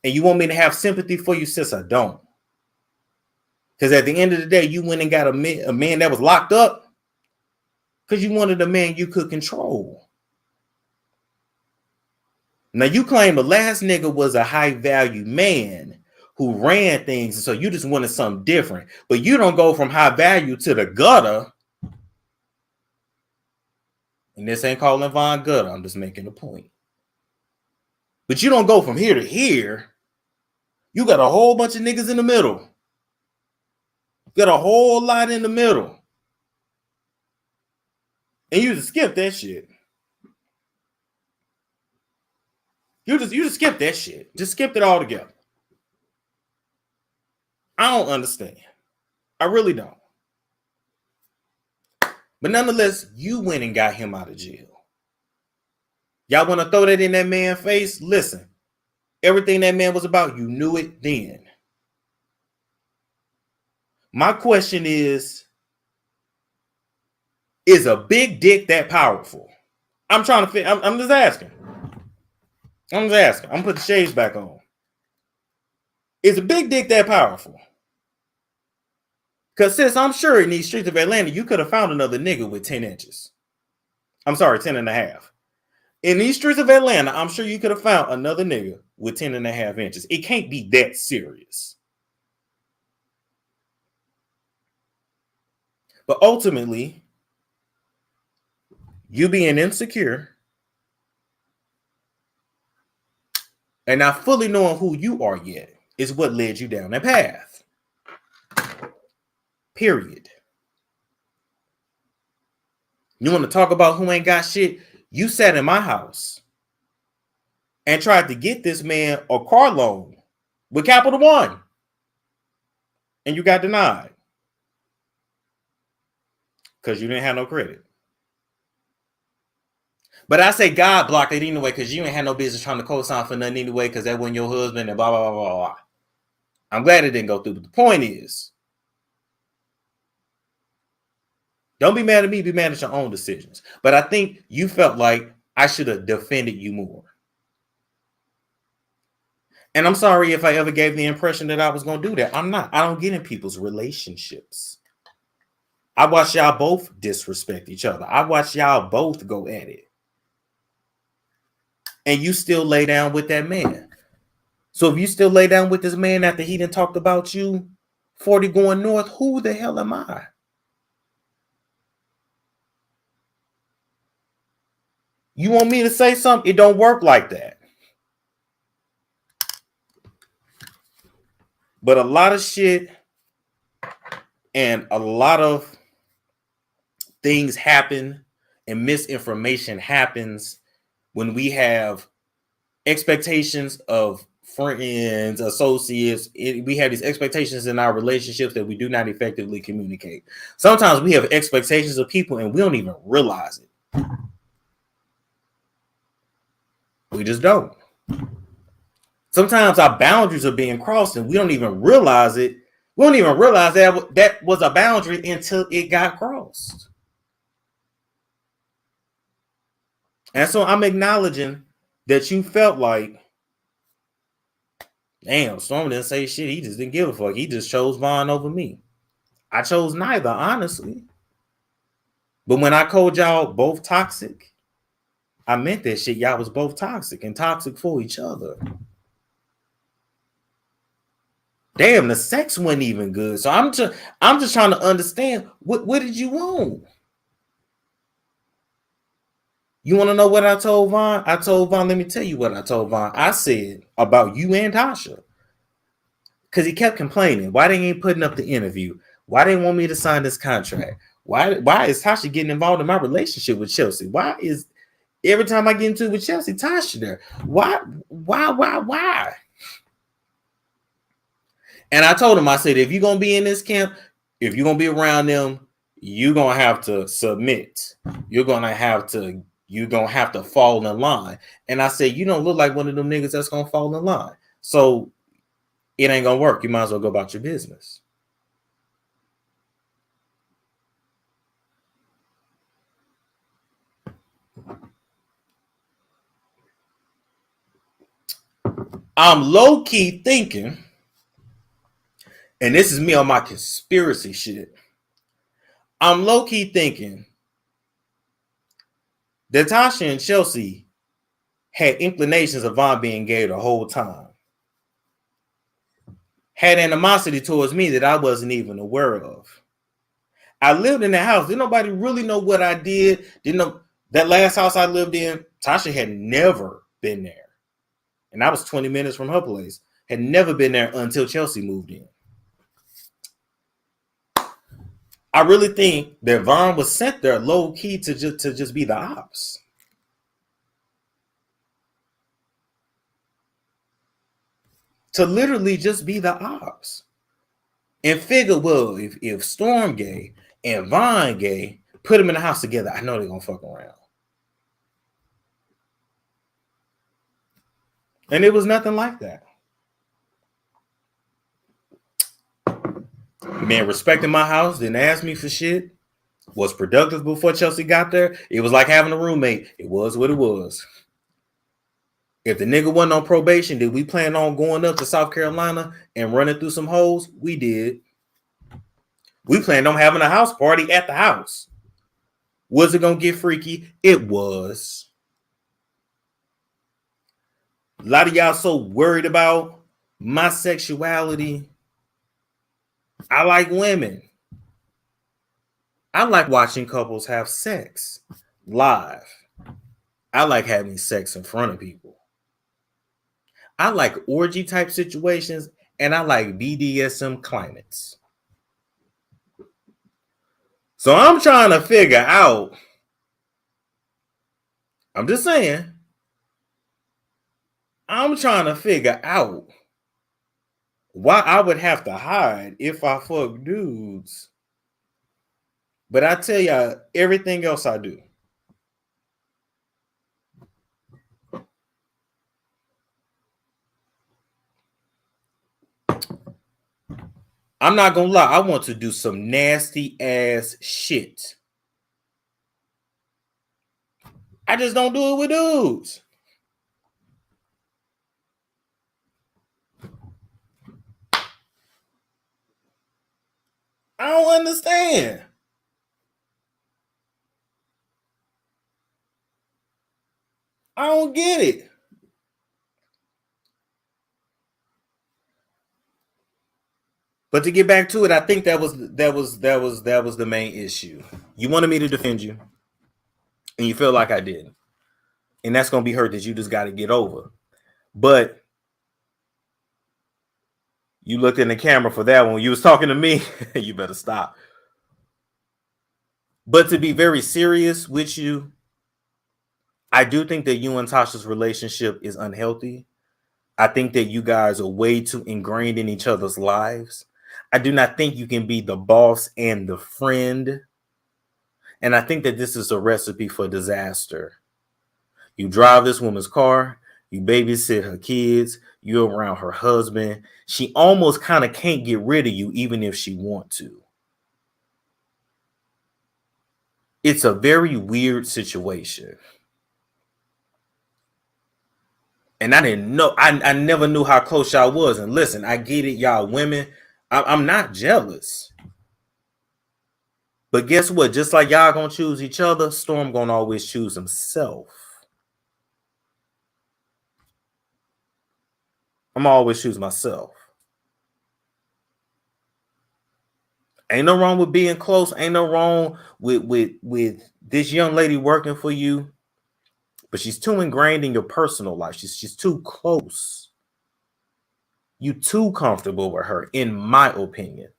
And you want me to have sympathy for you, sis? I don't. Because at the end of the day, you went and got a man that was locked up because you wanted a man you could control. Now, you claim the last nigga was a high-value man who ran things, and so you just wanted something different. But you don't go from high value to the gutter. And this ain't calling Vaughn gutter. I'm just making a point. But you don't go from here to here. You got a whole bunch of niggas in the middle. You got a whole lot in the middle. And you just skip that shit. You just skip that shit. Just skipped it all together. I don't understand. I really don't. But nonetheless, you went and got him out of jail. Y'all want to throw that in that man's face? Listen, everything that man was about, you knew it then. My question is a big dick that powerful? I'm trying to fit. I'm just asking. I'm gonna put the shades back on. Is a big dick that powerful? Because sis, I'm sure in these streets of Atlanta, you could have found another nigga with 10 inches. I'm sorry, 10 and a half. In these streets of Atlanta, I'm sure you could have found another nigga with 10 and a half inches. It can't be that serious. But ultimately, you being insecure and not fully knowing who you are yet is what led you down that path. Period. You want to talk about who ain't got shit? You sat in my house and tried to get this man a car loan with Capital One. And you got denied. Because you didn't have no credit. But I say God blocked it anyway because you ain't had no business trying to co-sign for nothing anyway because that wasn't your husband and blah, blah, blah, blah, blah. I'm glad it didn't go through. But the point is, don't be mad at me. Be mad at your own decisions. But I think you felt like I should have defended you more. And I'm sorry if I ever gave the impression that I was going to do that. I'm not. I don't get in people's relationships. I watch y'all both disrespect each other. I watch y'all both go at it. And you still lay down with that man. So if you still lay down with this man after he done talked about you 40 going north, who the hell am I? You want me to say something? It don't work like that. But a lot of shit and a lot of things happen and misinformation happens when we have expectations of friends, associates. We have these expectations in our relationships that we do not effectively communicate. Sometimes we have expectations of people and we don't even realize it. We just don't. Sometimes our boundaries are being crossed and we don't even realize it. We don't even realize that that was a boundary until it got crossed. And so I'm acknowledging that you felt like, damn, Storm didn't say shit. He just didn't give a fuck. He just chose Vaughn over me. I chose neither, honestly. But when I called y'all both toxic, I meant that shit. Y'all was both toxic and toxic for each other. Damn, the sex wasn't even good. So I'm just trying to understand what did you want? You want to know what I told Vaughn? I told Vaughn, let me tell you what I told Vaughn. I said about you and Tasha. Because he kept complaining. Why they ain't putting up the interview? Why they want me to sign this contract? Why is Tasha getting involved in my relationship with Chelsea? Why is every time I get into it with Chelsea, Tasha there? Why? And I told him, I said, if you're gonna be in this camp, if you're gonna be around them, you're gonna have to submit. You're gonna have to fall in line. And I said, you don't look like one of them niggas that's gonna fall in line. So it ain't gonna work. You might as well go about your business. I'm low-key thinking, and this is me on my conspiracy shit. I'm low-key thinking that Tasha and Chelsea had inclinations of Vaughn being gay the whole time. Had animosity towards me that I wasn't even aware of. I lived in that house. Didn't nobody really know what I did. Didn't know that last house I lived in, Tasha had never been there. And I was 20 minutes from her place. Had never been there until Chelsea moved in. I really think that Vaughn was sent there low key to just be the ops. To literally just be the ops. And figure, well, if Storm gay and Vaughn gay, put them in the house together, I know they're gonna fuck around. And it was nothing like that. Man, respecting my house, didn't ask me for shit. Was productive before Chelsea got there. It was like having a roommate. It was what it was. If the nigga wasn't on probation, did we plan on going up to South Carolina and running through some hoes? We did. We planned on having a house party at the house. Was it gonna get freaky? It was. A lot of y'all so worried about my sexuality. I like women. I like watching couples have sex live. I like having sex in front of people. I like orgy type situations and I like BDSM climates. So I'm trying to figure out, I'm just saying, I'm trying to figure out why I would have to hide if I fuck dudes. But I tell y'all, everything else I do. I'm not gonna lie, I want to do some nasty ass shit. I just don't do it with dudes. I don't understand. I don't get it. But to get back to it, I think that was the main issue. You wanted me to defend you, and you feel like I did, and that's gonna be hurt that you just got to get over. But you looked in the camera for that one. When you was talking to me, you better stop. But to be very serious with you, I do think that you and Tasha's relationship is unhealthy. I think that you guys are way too ingrained in each other's lives. I do not think you can be the boss and the friend. And I think that this is a recipe for disaster. You drive this woman's car, you babysit her kids, you're around her husband. She almost kind of can't get rid of you even if she wants to. It's a very weird situation. And I didn't know, I never knew how close y'all was. And listen, I get it, y'all women. I'm not jealous. But guess what? Just like y'all gonna choose each other, Storm gonna always choose himself. I'm gonna always choose myself. Ain't no wrong with being close. Ain't no wrong with this young lady working for you. But she's too ingrained in your personal life. She's too close. You too comfortable with her, in my opinion.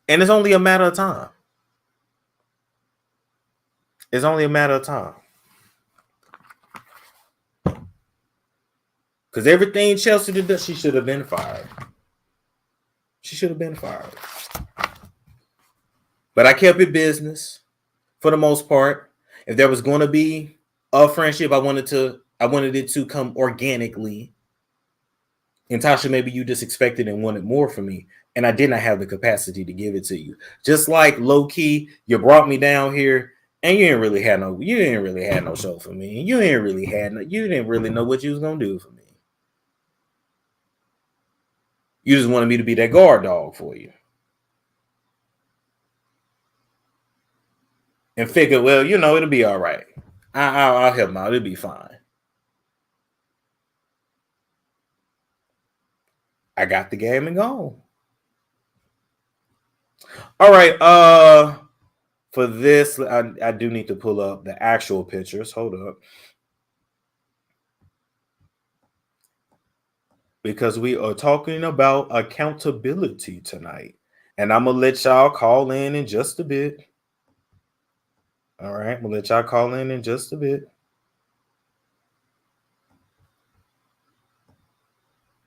And it's only a matter of time. It's only a matter of time. Because everything Chelsea did, she should have been fired. She should have been fired. But I kept it business for the most part. If there was going to be a friendship, I wanted it to come organically. And Tasha, maybe you just expected and wanted more from me. And I did not have the capacity to give it to you. Just like low key, you brought me down here and you didn't really have no show for me. You didn't really know what you was gonna do for me. You just wanted me to be that guard dog for you. And figure, well, it'll be all right. I'll help him out. It'll be fine. I got the game and gone. All right. For this, I do need to pull up the actual pictures. Hold up. Because we are talking about accountability tonight. And I'm going to let y'all call in just a bit. All right. I'm going to let y'all call in just a bit.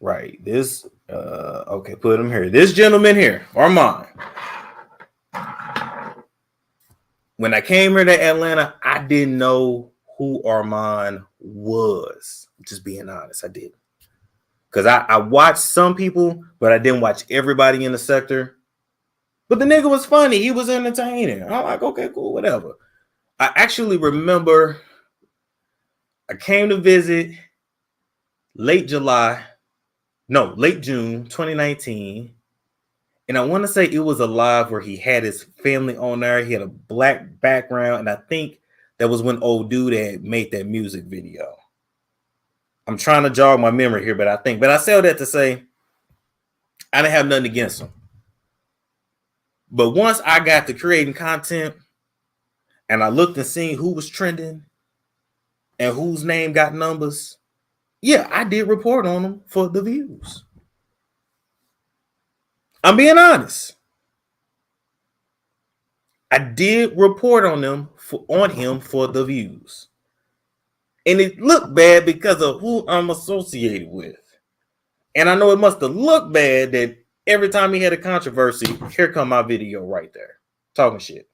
Right. This, okay, put him here. This gentleman here, Armon. When I came here to Atlanta, I didn't know who Armon was. Just being honest, I didn't. Because I watched some people, but I didn't watch everybody in the sector. But the nigga was funny. He was entertaining. I'm like, okay, cool, whatever. I actually remember I came to visit late June 2019. And I want to say it was a live where he had his family on there. He had a black background. And I think that was when old dude had made that music video. I'm trying to jog my memory here, but I say all that to say I didn't have nothing against him. But once I got to creating content and I looked and seen who was trending and whose name got numbers, yeah, I did report on them for the views. I'm being honest. I did report on him for the views. And it looked bad because of who I'm associated with. And I know it must have looked bad that every time he had a controversy, here come my video right there. Talking shit.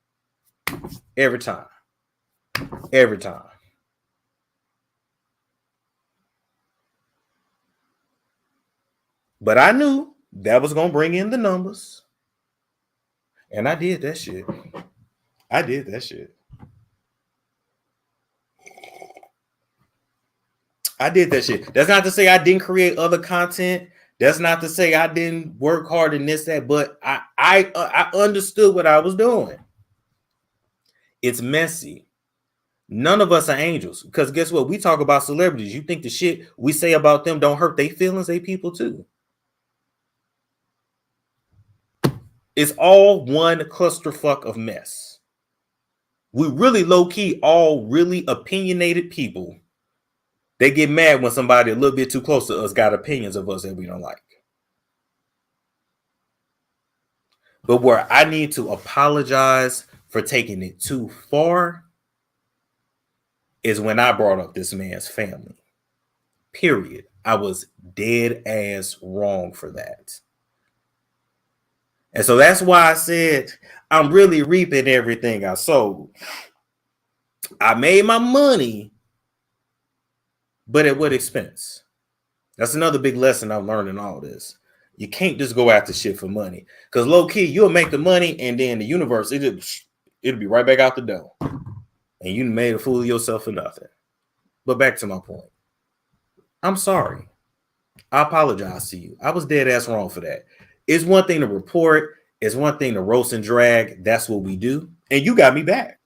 Every time. Every time. But I knew that was going to bring in the numbers. And I did that shit. That's not to say I didn't create other content. That's not to say I didn't work hard in this, that, but I understood what I was doing. It's messy. None of us are angels. Because guess what? We talk about celebrities. You think the shit we say about them don't hurt their feelings? They people too. It's all one clusterfuck of mess. We really low-key all really opinionated people. They get mad when somebody a little bit too close to us got opinions of us that we don't like. But where I need to apologize for taking it too far is when I brought up this man's family. Period. I was dead ass wrong for that. And so that's why I said I'm really reaping everything I sowed. I made my money, but at what expense? That's another big lesson I've learned in all this. You can't just go after shit for money. Because low key, you'll make the money and then the universe, it'll be right back out the door. And you made a fool of yourself for nothing. But back to my point. I'm sorry. I apologize to you. I was dead ass wrong for that. It's one thing to report. It's one thing to roast and drag. That's what we do. And you got me back.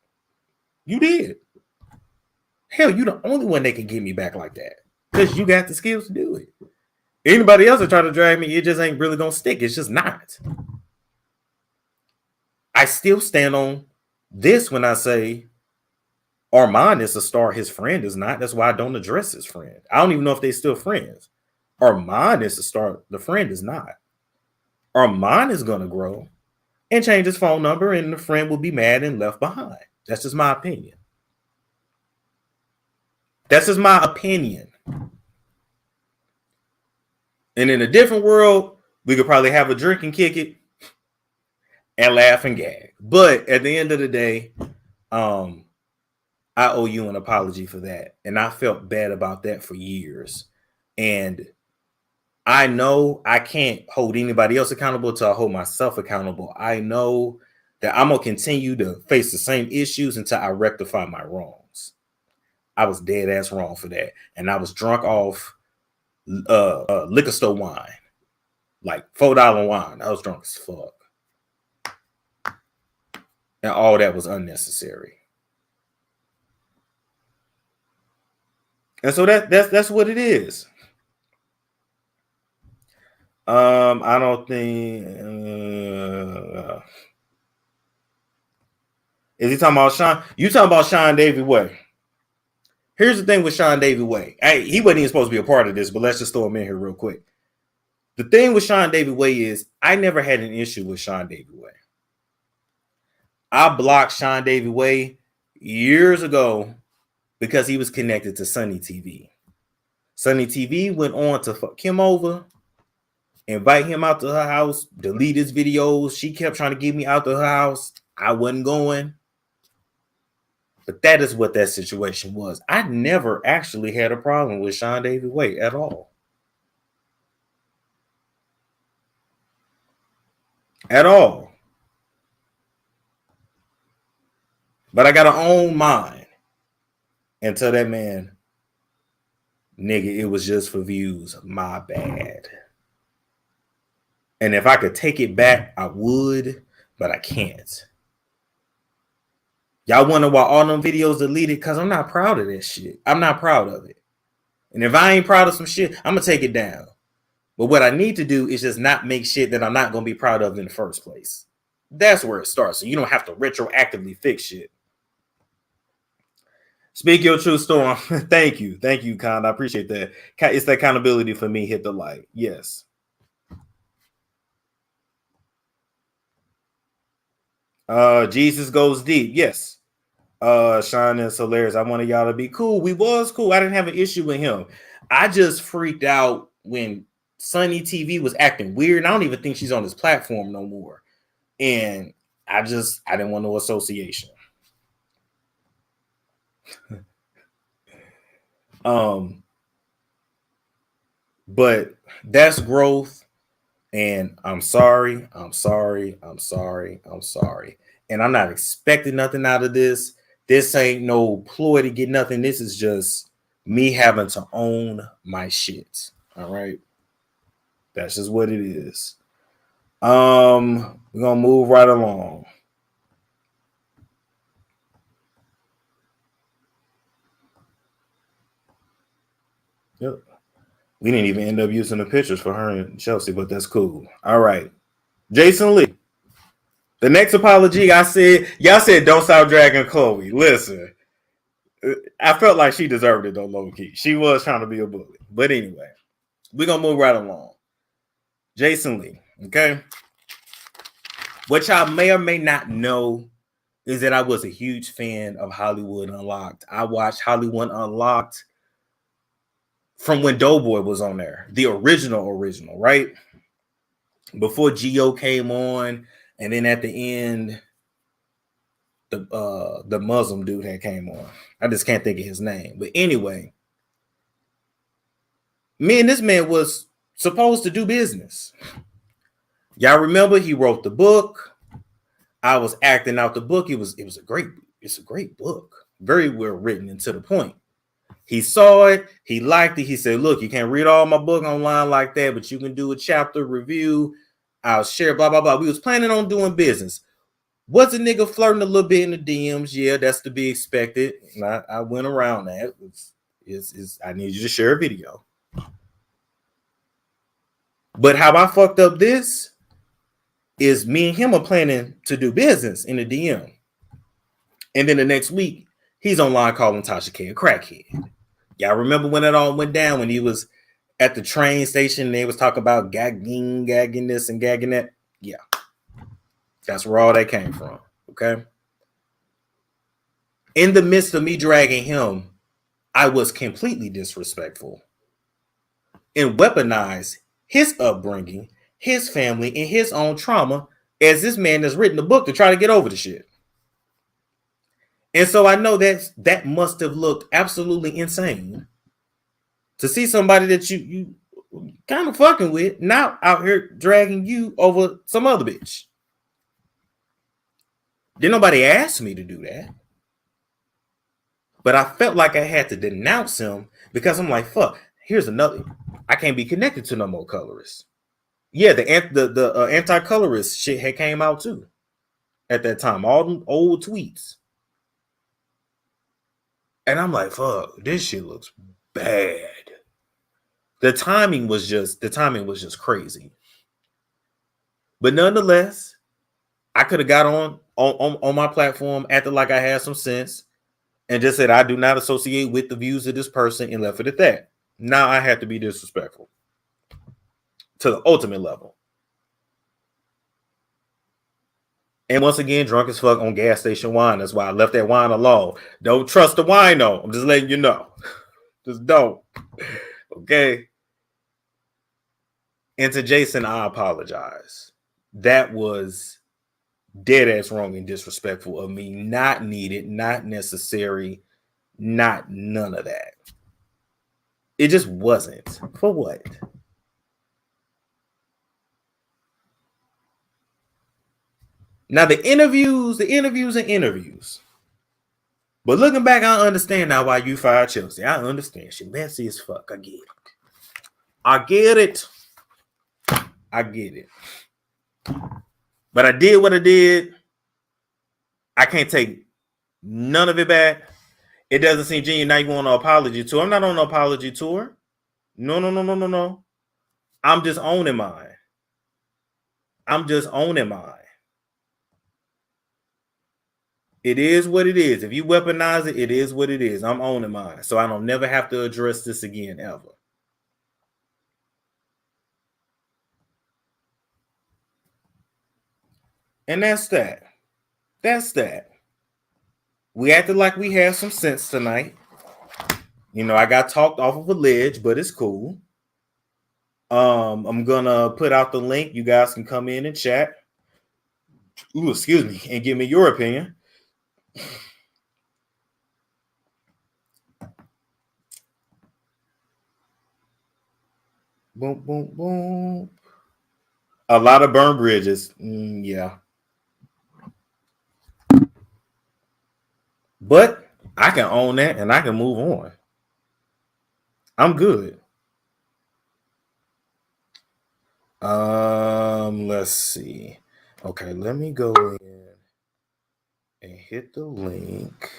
You did. Hell, you the only one that can get me back like that. Because you got the skills to do it. Anybody else that try to drag me, it just ain't really going to stick. It's just not. I still stand on this when I say Armon is a star. His friend is not. That's why I don't address his friend. I don't even know if they're still friends. Armon is a star. The friend is not. Armon is going to grow and change his phone number, and the friend will be mad and left behind. That's just my opinion. That's just my opinion. And in a different world, we could probably have a drink and kick it and laugh and gag. But at the end of the day, I owe you an apology for that. And I felt bad about that for years. And I know I can't hold anybody else accountable until I hold myself accountable. I know that I'm going to continue to face the same issues until I rectify my wrongs. I was dead ass wrong for that. And I was drunk off liquor store wine, like $4 wine. I was drunk as fuck. And all that was unnecessary. And so that's what it is. I don't think is he talking about Sean? You talking about Sean Davy Way? Here's the thing with Sean Davy Way. He wasn't even supposed to be a part of this, but let's just throw him in here real quick. The thing with Sean Davy Way is I never had an issue with Sean Davy Way. I blocked Sean Davy Way years ago because he was connected to Sunny TV. Sunny TV went on to fuck him over, invite him out to her house, delete his videos. She kept trying to get me out to her house. I wasn't going. But that is what that situation was. I never actually had a problem with Sean Davy Way at all. At all. But I got to own mine and tell that man, nigga, it was just for views. My bad. And if I could take it back, I would, but I can't. Y'all wonder why all them videos deleted? Because I'm not proud of that shit. I'm not proud of it. And if I ain't proud of some shit, I'm going to take it down. But what I need to do is just not make shit that I'm not going to be proud of in the first place. That's where it starts. So you don't have to retroactively fix shit. Speak your true storm. Thank you. Thank you, Con. I appreciate that. It's that accountability for me. Hit the like. Yes. Jesus goes deep. Yes. Sean is hilarious. I wanted y'all to be cool. We was cool. I didn't have an issue with him. I just freaked out when Sunny TV was acting weird. And I don't even think she's on this platform no more. And I didn't want no association. But that's growth. And I'm sorry. And I'm not expecting nothing out of this. This ain't no ploy to get nothing. This is just me having to own my shit. All right. That's just what it is. We're gonna move right along. Yep. We didn't even end up using the pictures for her and Chelsea, but that's cool. All right. Jason Lee. The next apology, y'all said don't stop dragging Chloe. Listen, I felt like she deserved it though, low key. She was trying to be a bully. But anyway, we're going to move right along. Jason Lee, okay? What y'all may or may not know is that I was a huge fan of Hollywood Unlocked. I watched Hollywood Unlocked from when Doughboy was on there. The original, right? Before Geo came on, and then at the end, the Muslim dude had came on. I just can't think of his name. But anyway, me and this man was supposed to do business. Y'all remember he wrote the book. I was acting out the book. It's a great book. Very well written and to the point. He saw it, he liked it. He said, look, you can't read all my book online like that, but you can do a chapter review. I'll share, blah, blah, blah. We was planning on doing business. Was a nigga flirting a little bit in the DMs? Yeah, that's to be expected. And I went around that. I need you to share a video. But how I fucked up this is me and him are planning to do business in the DM. And then the next week, he's online calling Tasha K a crackhead. Y'all remember when it all went down, when he was at the train station and they was talking about gagging this and gagging that? Yeah. That's where all that came from, okay? In the midst of me dragging him, I was completely disrespectful and weaponized his upbringing, his family, and his own trauma as this man has written a book to try to get over the shit. And so I know that must have looked absolutely insane to see somebody that you kind of fucking with now out here dragging you over some other bitch. Didn't nobody ask me to do that. But I felt like I had to denounce him because I'm like, fuck, here's another. I can't be connected to no more colorists. Yeah, the anti-colorist shit had came out too at that time. All them old tweets. And I'm like, fuck, this shit looks bad. The timing was just crazy. But nonetheless, I could have got on my platform, acted like I had some sense, and just said I do not associate with the views of this person and left it at that. Now I have to be disrespectful to the ultimate level. And once again, drunk as fuck on gas station wine. That's why I left that wine alone. Don't trust the wino. I'm just letting you know. Just don't. Okay. And to Jason, I apologize. That was dead ass wrong and disrespectful of me. Not needed, not necessary, not none of that. It just wasn't. For what? Now the interviews are interviews. But looking back, I understand now why you fired Chelsea. I understand. She messy as fuck. I get it. I get it. But I did what I did. I can't take none of it back. It doesn't seem genuine. Now you want an apology tour. I'm not on an apology tour. No. I'm just owning mine. It is what it is. If you weaponize it, it is what it is. I'm owning mine. So I don't never have to address this again, ever. And that's that. We acted like we had some sense tonight. You know, I got talked off of a ledge, but it's cool. I'm gonna put out the link. You guys can come in and chat. Ooh, excuse me, and give me your opinion. Boom, boom, boom. A lot of burned bridges. Yeah. But I can own that and I can move on. I'm good. Let's see. Okay, let me go in and hit the link.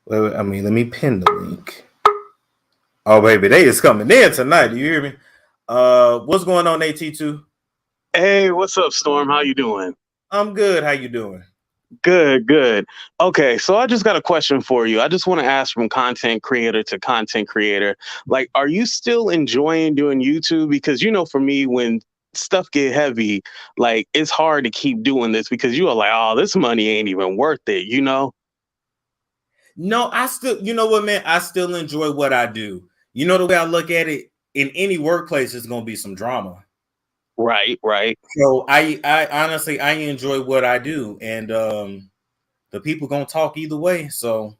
Let me pin the link. Oh, baby, they is coming in tonight. Do you hear me? What's going on, AT2? Hey, what's up, Storm? How you doing? I'm good. How you doing? Good, good. Okay, so I just got a question for you. I just want to ask from content creator to content creator. Like, are you still enjoying doing YouTube? Because for me, when stuff get heavy, like it's hard to keep doing this because you are like, oh, this money ain't even worth it. No, I still, you know what, man? I still enjoy what I do. You know the way I look at it, in any workplace, there's gonna be some drama. Right, right. So I honestly I enjoy what I do, and the people gonna talk either way. So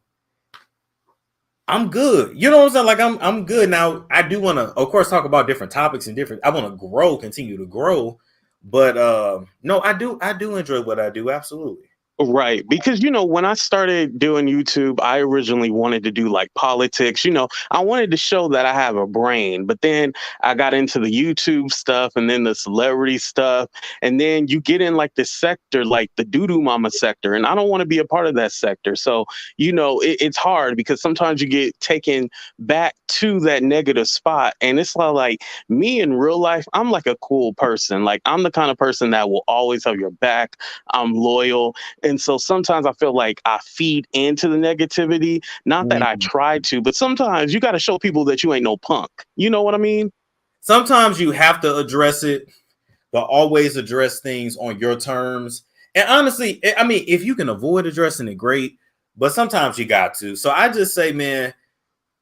I'm good. You know what I'm saying? Like I'm good now. I do want to, of course, talk about different topics and different. I want to grow, continue to grow, but no, I do enjoy what I do. Absolutely. Right. Because, when I started doing YouTube, I originally wanted to do like politics. I wanted to show that I have a brain, but then I got into the YouTube stuff and then the celebrity stuff. And then you get in like this sector, like the doo-doo mama sector. And I don't want to be a part of that sector. So, it's hard because sometimes you get taken back to that negative spot. And it's like me in real life, I'm like a cool person. Like I'm the kind of person that will always have your back. I'm loyal. And so sometimes I feel like I feed into the negativity. Not that I Mhm. try to, but sometimes you got to show people that you ain't no punk. You know what I mean? Sometimes you have to address it, but always address things on your terms. And honestly, I mean, if you can avoid addressing it, great. But sometimes you got to. So I just say, man,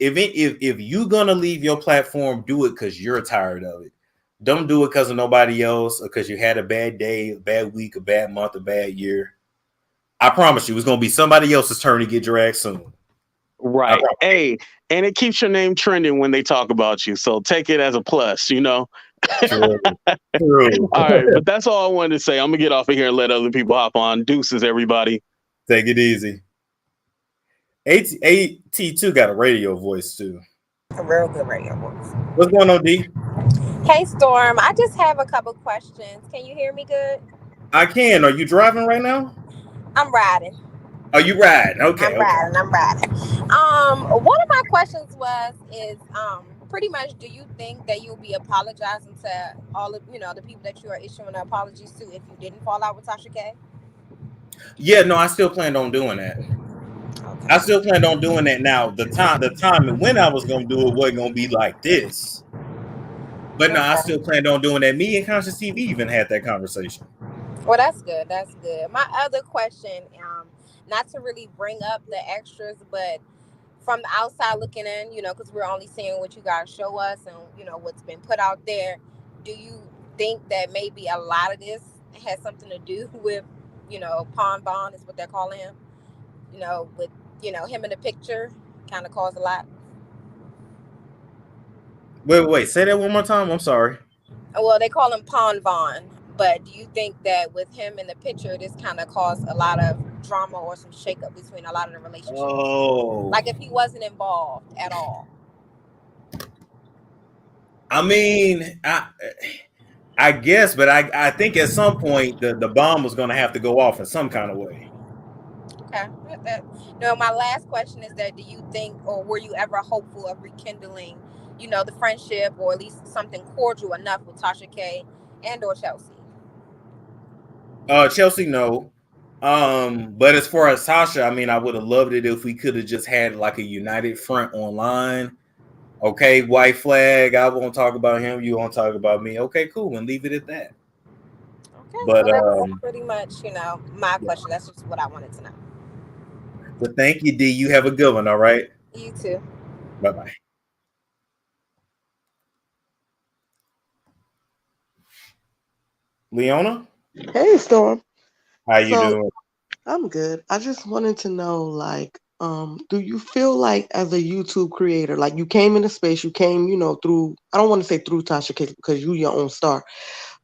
if you're gonna leave your platform, do it because you're tired of it. Don't do it because of nobody else or because you had a bad day, a bad week, a bad month, a bad year. I promise you, it's gonna be somebody else's turn to get dragged soon. I Right. promise. Hey, and it keeps your name trending when they talk about you. So take it as a plus. True. True. All right. But that's all I wanted to say. I'm going to get off of here and let other people hop on. Deuces, everybody. Take it easy. AT2 got a radio voice too. A real good radio voice. What's going on, D? Hey, Storm. I just have a couple questions. Can you hear me good? I can. Are you driving right now? I'm riding. Are you riding? Okay, I'm okay. riding. I'm riding. One of my questions is pretty much, do you think that you'll be apologizing to all of the people that you are issuing apologies to if you didn't fall out with Tasha K? Yeah, no, I still plan on doing that. I Okay. still plan on doing that now. The time and when I was gonna do it wasn't gonna be like this. But no, I Okay. still planned on doing that. Me and Conscious TV even had that conversation. Well, that's good. That's good. My other question, not to really bring up the extras, but from the outside looking in, because we're only seeing what you guys show us and what's been put out there. Do you think that maybe a lot of this has something to do with, Pon Bond is what they're calling him? With him in the picture, kind of caused a lot. Wait, say that one more time. I'm sorry. Well, they call him Pon Vaughn, but do you think that with him in the picture, this kind of caused a lot of drama or some shakeup between a lot of the relationships? Oh, Like if he wasn't involved at all. I mean, I guess, but I think at some point the bomb was gonna have to go off in some kind of way. Okay. No, my last question is that do you think or were you ever hopeful of rekindling, the friendship or at least something cordial enough with Tasha K and or Chelsea? Chelsea, no. But as far as Tasha, I mean, I would have loved it if we could have just had like a united front online. Okay, white flag. I won't talk about him. You won't talk about me. Okay, cool, and leave it at that. Okay. But Well, that's pretty much, my yeah. question. That's just what I wanted to know. But thank you, D. You have a good one. All right. You too. Bye bye. Leona, Hey, Storm. how you So doing? I'm good. I just wanted to know, like, do you feel like as a YouTube creator, like you came into space, you came, through, I don't want to say through Tasha K because you your own star,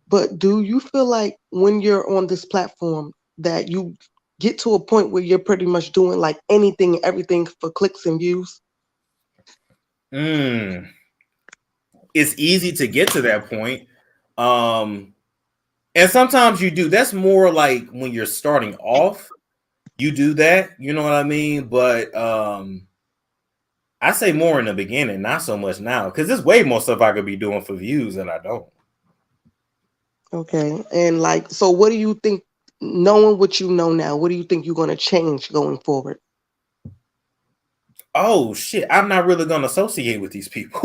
but do you feel like when you're on this platform that you get to a point where you're pretty much doing like anything, everything for clicks and views? It's easy to get to that point. Um, and sometimes you do. That's more like when you're starting off, you do that. You know what I mean? But I say more in the beginning, not so much now, because there's way more stuff I could be doing for views that I don't. Okay. And like, so what do you think knowing what you know now, what do you think you're going to change going forward? Oh shit, I'm not really gonna associate with these people.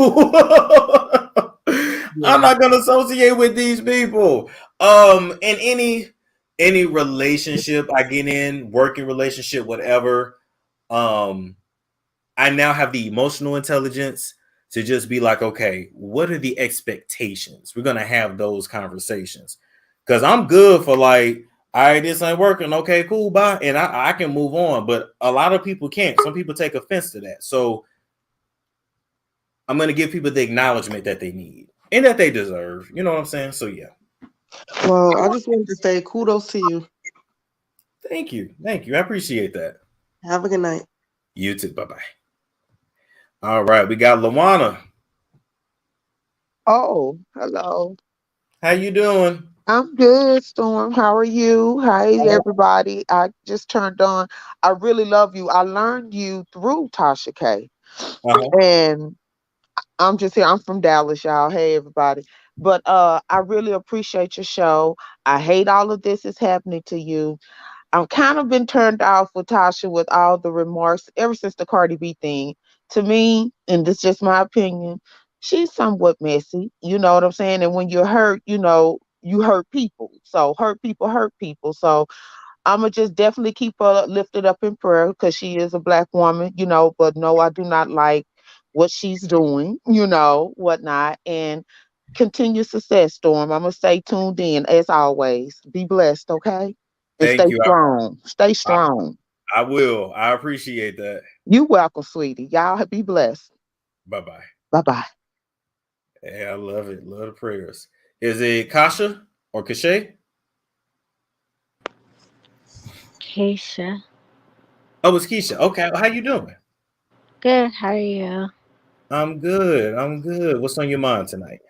I'm not gonna associate with these people. In any relationship I get in, working relationship, whatever, I now have the emotional intelligence to just be like, okay, what are the expectations? We're gonna have those conversations. Cause I'm good for like, all right, this ain't working. Okay, cool, bye. And I can move on. But a lot of people can't. Some people take offense to that. So I'm going to give people the acknowledgement that they need and that they deserve. You know what I'm saying? So, yeah. Well, I just wanted to say kudos to you. Thank you. Thank you. I appreciate that. Have a good night. You too. Bye-bye. All right. We got Lawana. Oh, hello. How you doing? I'm good, Storm. How are you? Hi, everybody. I just turned on. I really love you. I learned you through Tasha K. And I'm just here. I'm from Dallas, y'all. Hey, everybody. But I really appreciate your show. I hate all of this is happening to you. I've kind of been turned off with Tasha with all the remarks ever since the Cardi B thing. To me, and this is just my opinion, she's somewhat messy. You know what I'm saying? And when you're hurt, you hurt people. So hurt people hurt people. So I'm going to just definitely keep her lifted up in prayer because she is a black woman, but no, I do not like what she's doing, whatnot. And continue success, Storm. I'm going to stay tuned in as always. Be blessed, okay? And Thank stay you. strong. Stay strong. I will. I appreciate that. You welcome, sweetie. Y'all be blessed. Bye-bye. Bye-bye. Yeah, I love it. Love the prayers. Is it Kasha or Kashay? Keisha. Oh, it's Keisha. Okay. Well, how you doing? Good. How are you? I'm good. I'm good. What's on your mind tonight?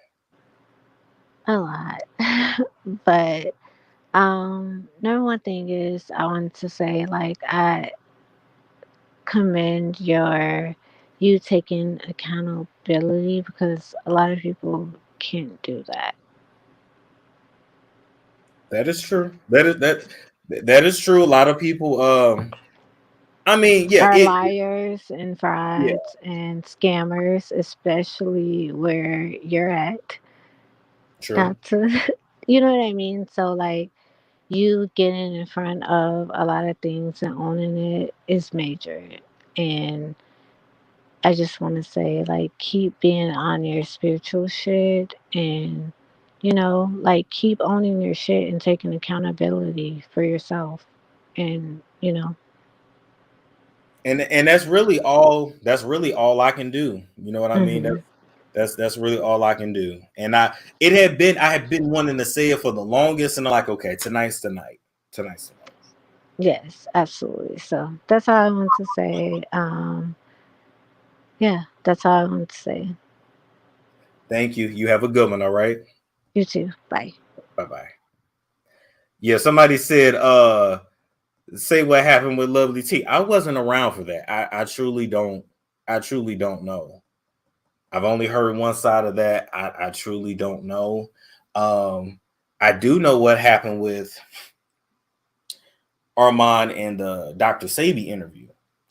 A lot. But number one thing is I wanted to say like I commend you taking accountability because a lot of people can't do that. That is true. That is true. A lot of people I mean, yeah, Are it liars and yeah, frauds and scammers, especially where you're at. true. Not to, you know what I mean? So, like, you getting in front of a lot of things and owning it is major. And I just want to say, like, keep being on your spiritual shit and, like, keep owning your shit and taking accountability for yourself. And, And that's really all I can do. You know what I mean? mhm. That's really all I can do. And I had been wanting to say it for the longest, and I'm like, okay, tonight's the night. Tonight's the night. Yes, absolutely. So that's all I want to say. Yeah, that's all I want to say. Thank you. You have a good one, all right? You too. Bye. Bye-bye. Yeah, somebody said, say what happened with Lovely T. I wasn't around for that. I truly don't know. I've only heard one side of that. I truly don't know. I do know what happened with Armon and the Dr. Sabi interview.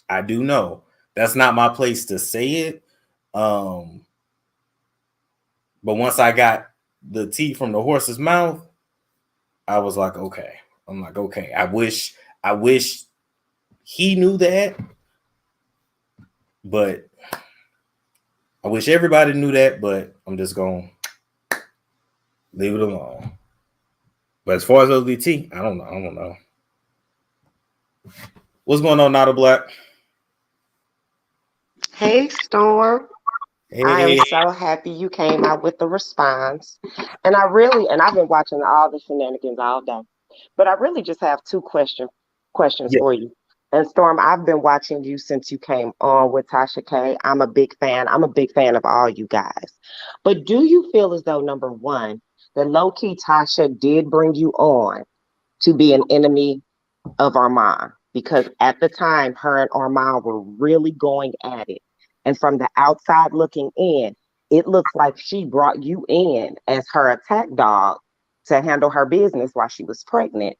I do know. That's not my place to say it. But once I got the tea from the horse's mouth, I was like, okay. I'm like, okay. I wish he knew that, but I wish everybody knew that, but I'm just gonna leave it alone. But as far as LDT, I don't know. What's going on, Not a Black? Hey, Storm. I am Hey. so happy you came out with the response. And I've been watching all the shenanigans all day, but I really just have two questions Yeah. for you. And Storm, I've been watching you since you came on with Tasha K. I'm a big fan. I'm a big fan of all you guys. But do you feel as though, number one, that low key Tasha did bring you on to be an enemy of Armand? Because at the time, her and Armand were really going at it. And from the outside looking in, it looks like she brought you in as her attack dog to handle her business while she was pregnant.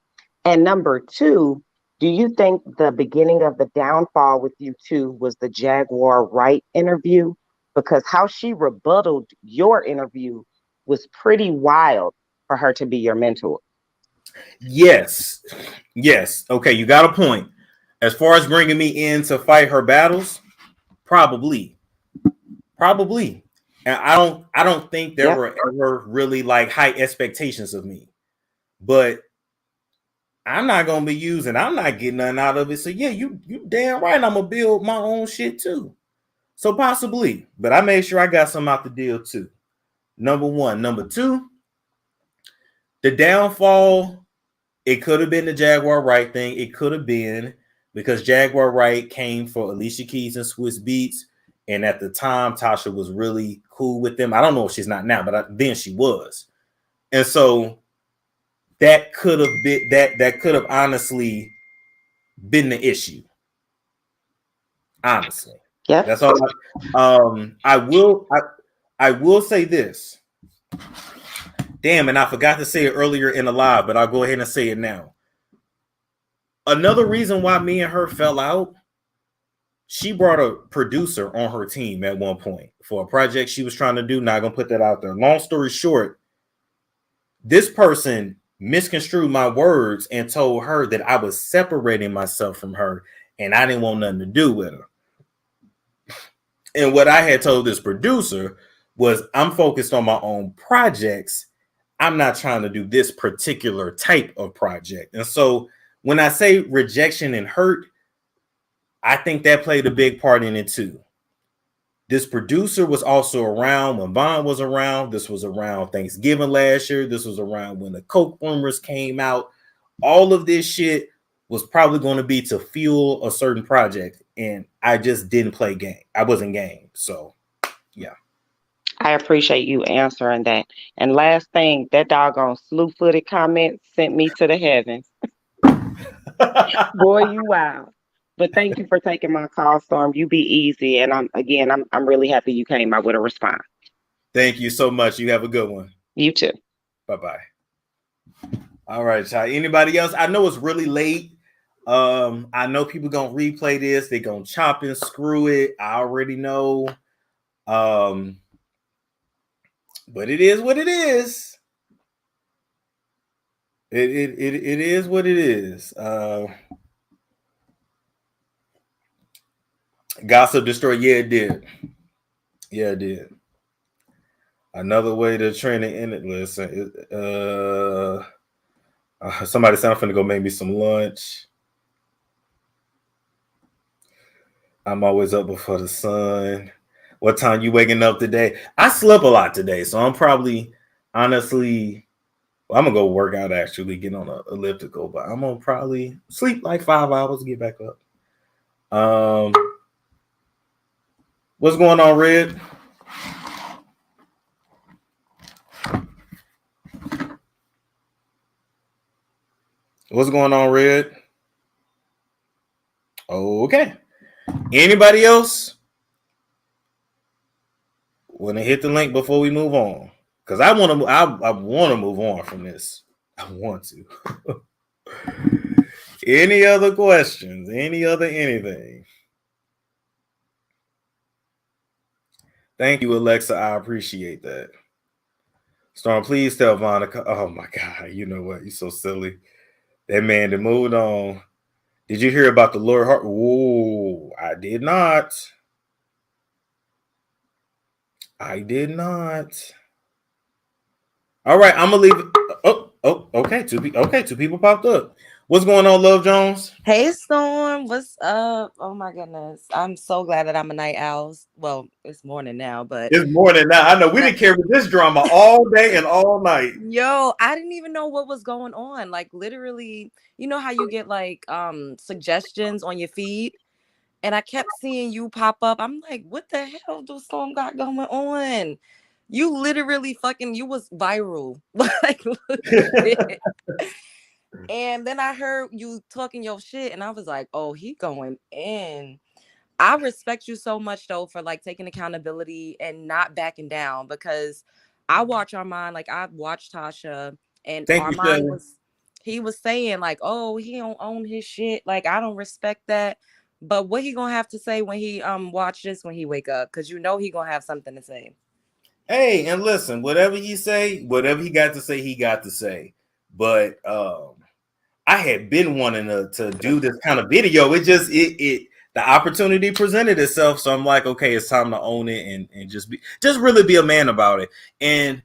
And number two, do you think the beginning of the downfall with you two was the Jaguar Wright interview? Because how she rebutted your interview was pretty wild for her to be your mentor. Yes. Yes. Okay, you got a point. As far as bringing me in to fight her battles, probably. Probably. And I don't think there were ever really like high expectations of me. But I'm not gonna be using, I'm not getting nothing out of it. So yeah, you damn right I'm gonna build my own shit too. So possibly, but I made sure I got some out the deal too. Number one. Number two, the downfall, it could have been the Jaguar Wright thing. It could have been because Jaguar Wright came for Alicia Keys and Swiss Beats. And at the time, Tasha was really cool with them. I don't know if she's not now, but then she was. And so that could have been that could have honestly been the issue. Honestly. Yeah. That's all. I will say this. Damn, and I forgot to say it earlier in the live, but I'll go ahead and say it now. Another reason why me and her fell out, she brought a producer on her team at one point for a project she was trying to do. Not gonna put that out there. Long story short, this person misconstrued my words and told her that I was separating myself from her and I didn't want nothing to do with her. And what I had told this producer was, I'm focused on my own projects. I'm not trying to do this particular type of project. And so when I say rejection and hurt, I think that played a big part in it too. This producer was also around when Vaughn was around. This was around Thanksgiving last year. This was around when the Coke rumors came out. All of this shit was probably going to be to fuel a certain project. And I just didn't play game. I wasn't game. So, yeah. I appreciate you answering that. And last thing, that doggone slew-footed comment sent me to the heavens. Boy, you wow. But thank you for taking my call, Storm. You be easy. And I'm really happy you came out with a response. Thank you so much. You have a good one. You too. Bye-bye. All right, child. Anybody else? I know it's really late. I know people gonna replay this. They're gonna chop and screw it. I already know. But it is what it is. It is what it is. Gossip destroy. Yeah, it did. Yeah, it did. Another way to train the internet. Listen, somebody said I'm finna go make me some lunch. I'm always up before the sun. What time you waking up today? I slept a lot today, so I'm probably, honestly, well, I'm gonna go work out actually, get on an elliptical, but I'm gonna probably sleep like 5 hours, get back up. What's going on, Red? What's going on, Red? Okay. Anybody else want to hit the link before we move on? Because I want to move on from this. I want to. Any other questions? Any other anything? Thank you, Alexa. I appreciate that. Storm, please tell Monica. Oh my God, you know what? You're so silly. That man that moved on. Did you hear about the Lord Hart? Whoa, I did not. I did not. All right, I'm gonna leave it. Okay. Two people popped up. What's going on, Love Jones? Hey, Storm. What's up? Oh my goodness, I'm so glad that I'm a night owl. Well, it's morning now, but It's morning now. I know we didn't carry this drama all day and all night. Yo, I didn't even know what was going on. Like literally, you know how you get like suggestions on your feed, and I kept seeing you pop up. I'm like, what the hell does Storm got going on? You literally you was viral. Like, legit. And then I heard you talking your shit, and I was like, oh, he going in. I respect you so much though for like taking accountability and not backing down, because I watch Armon, like I watched Tasha, and Thank you, Armon he was saying like, oh, he don't own his shit. Like, I don't respect that. But what he gonna have to say when he watch this when he wake up? Because you know he gonna have something to say. Hey, and listen, whatever he say, whatever he got to say, he got to say. But I had been wanting to do this kind of video. It just the opportunity presented itself. So I'm like, okay, it's time to own it and just really be a man about it. And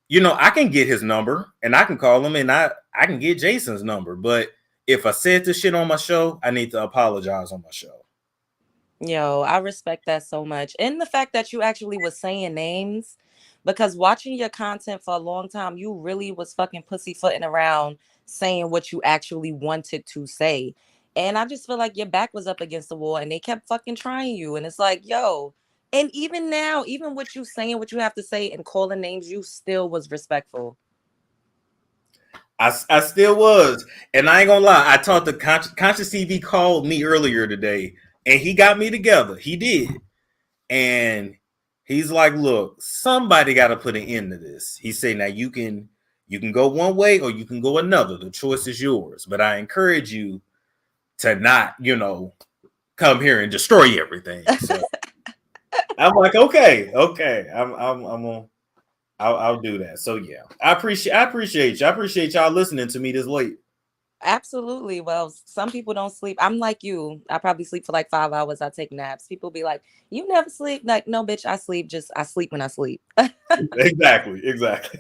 you know, I can get his number and I can call him and I can get Jason's number. But if I said this shit on my show, I need to apologize on my show. Yo, I respect that so much. And the fact that you actually was saying names, because watching your content for a long time, you really was fucking pussyfooting around saying what you actually wanted to say. And I just feel like your back was up against the wall and they kept fucking trying you. And it's like, yo, and even now, even with you saying what you have to say and calling names, you still was respectful. I still was. And I ain't gonna lie, I talked to Conscious TV called me earlier today and he got me together. He did. And he's like, look, somebody got to put an end to this. He said, now you can go one way or you can go another. The choice is yours. But I encourage you to not, you know, come here and destroy everything. So I'm like, okay. I'll do that. So yeah, I appreciate you. I appreciate y'all listening to me this late. Absolutely. Well, some people don't sleep. I'm like you. I probably sleep for like 5 hours. I take naps. People be like, you never sleep? Like, no, bitch, I sleep. Just I sleep when I sleep. Exactly.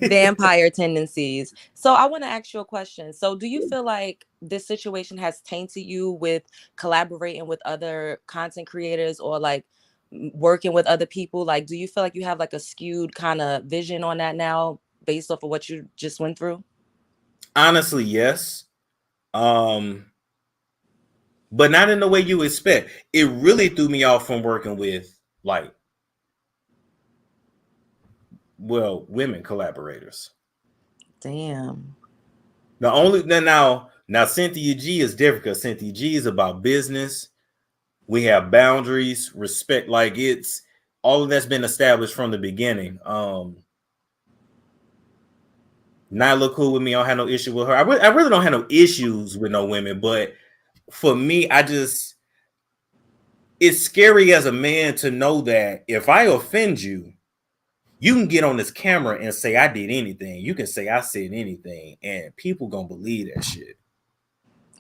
Vampire tendencies. So I want to ask you a question. So do you feel like this situation has tainted you with collaborating with other content creators or like working with other people? Like, do you feel like you have like a skewed kind of vision on that now based off of what you just went through? Honestly, yes. But not in the way you expect. It really threw me off from working with like, well, women collaborators. Damn. The only now Cynthia G is different because Cynthia G is about business. We have boundaries, respect. Like it's all of that's been established from the beginning. Nyla cool with me. I don't have no issue with her. I really don't have no issues with no women, but for me, it's scary as a man to know that if I offend you, you can get on this camera and say I did anything. You can say I said anything, and people gonna believe that shit.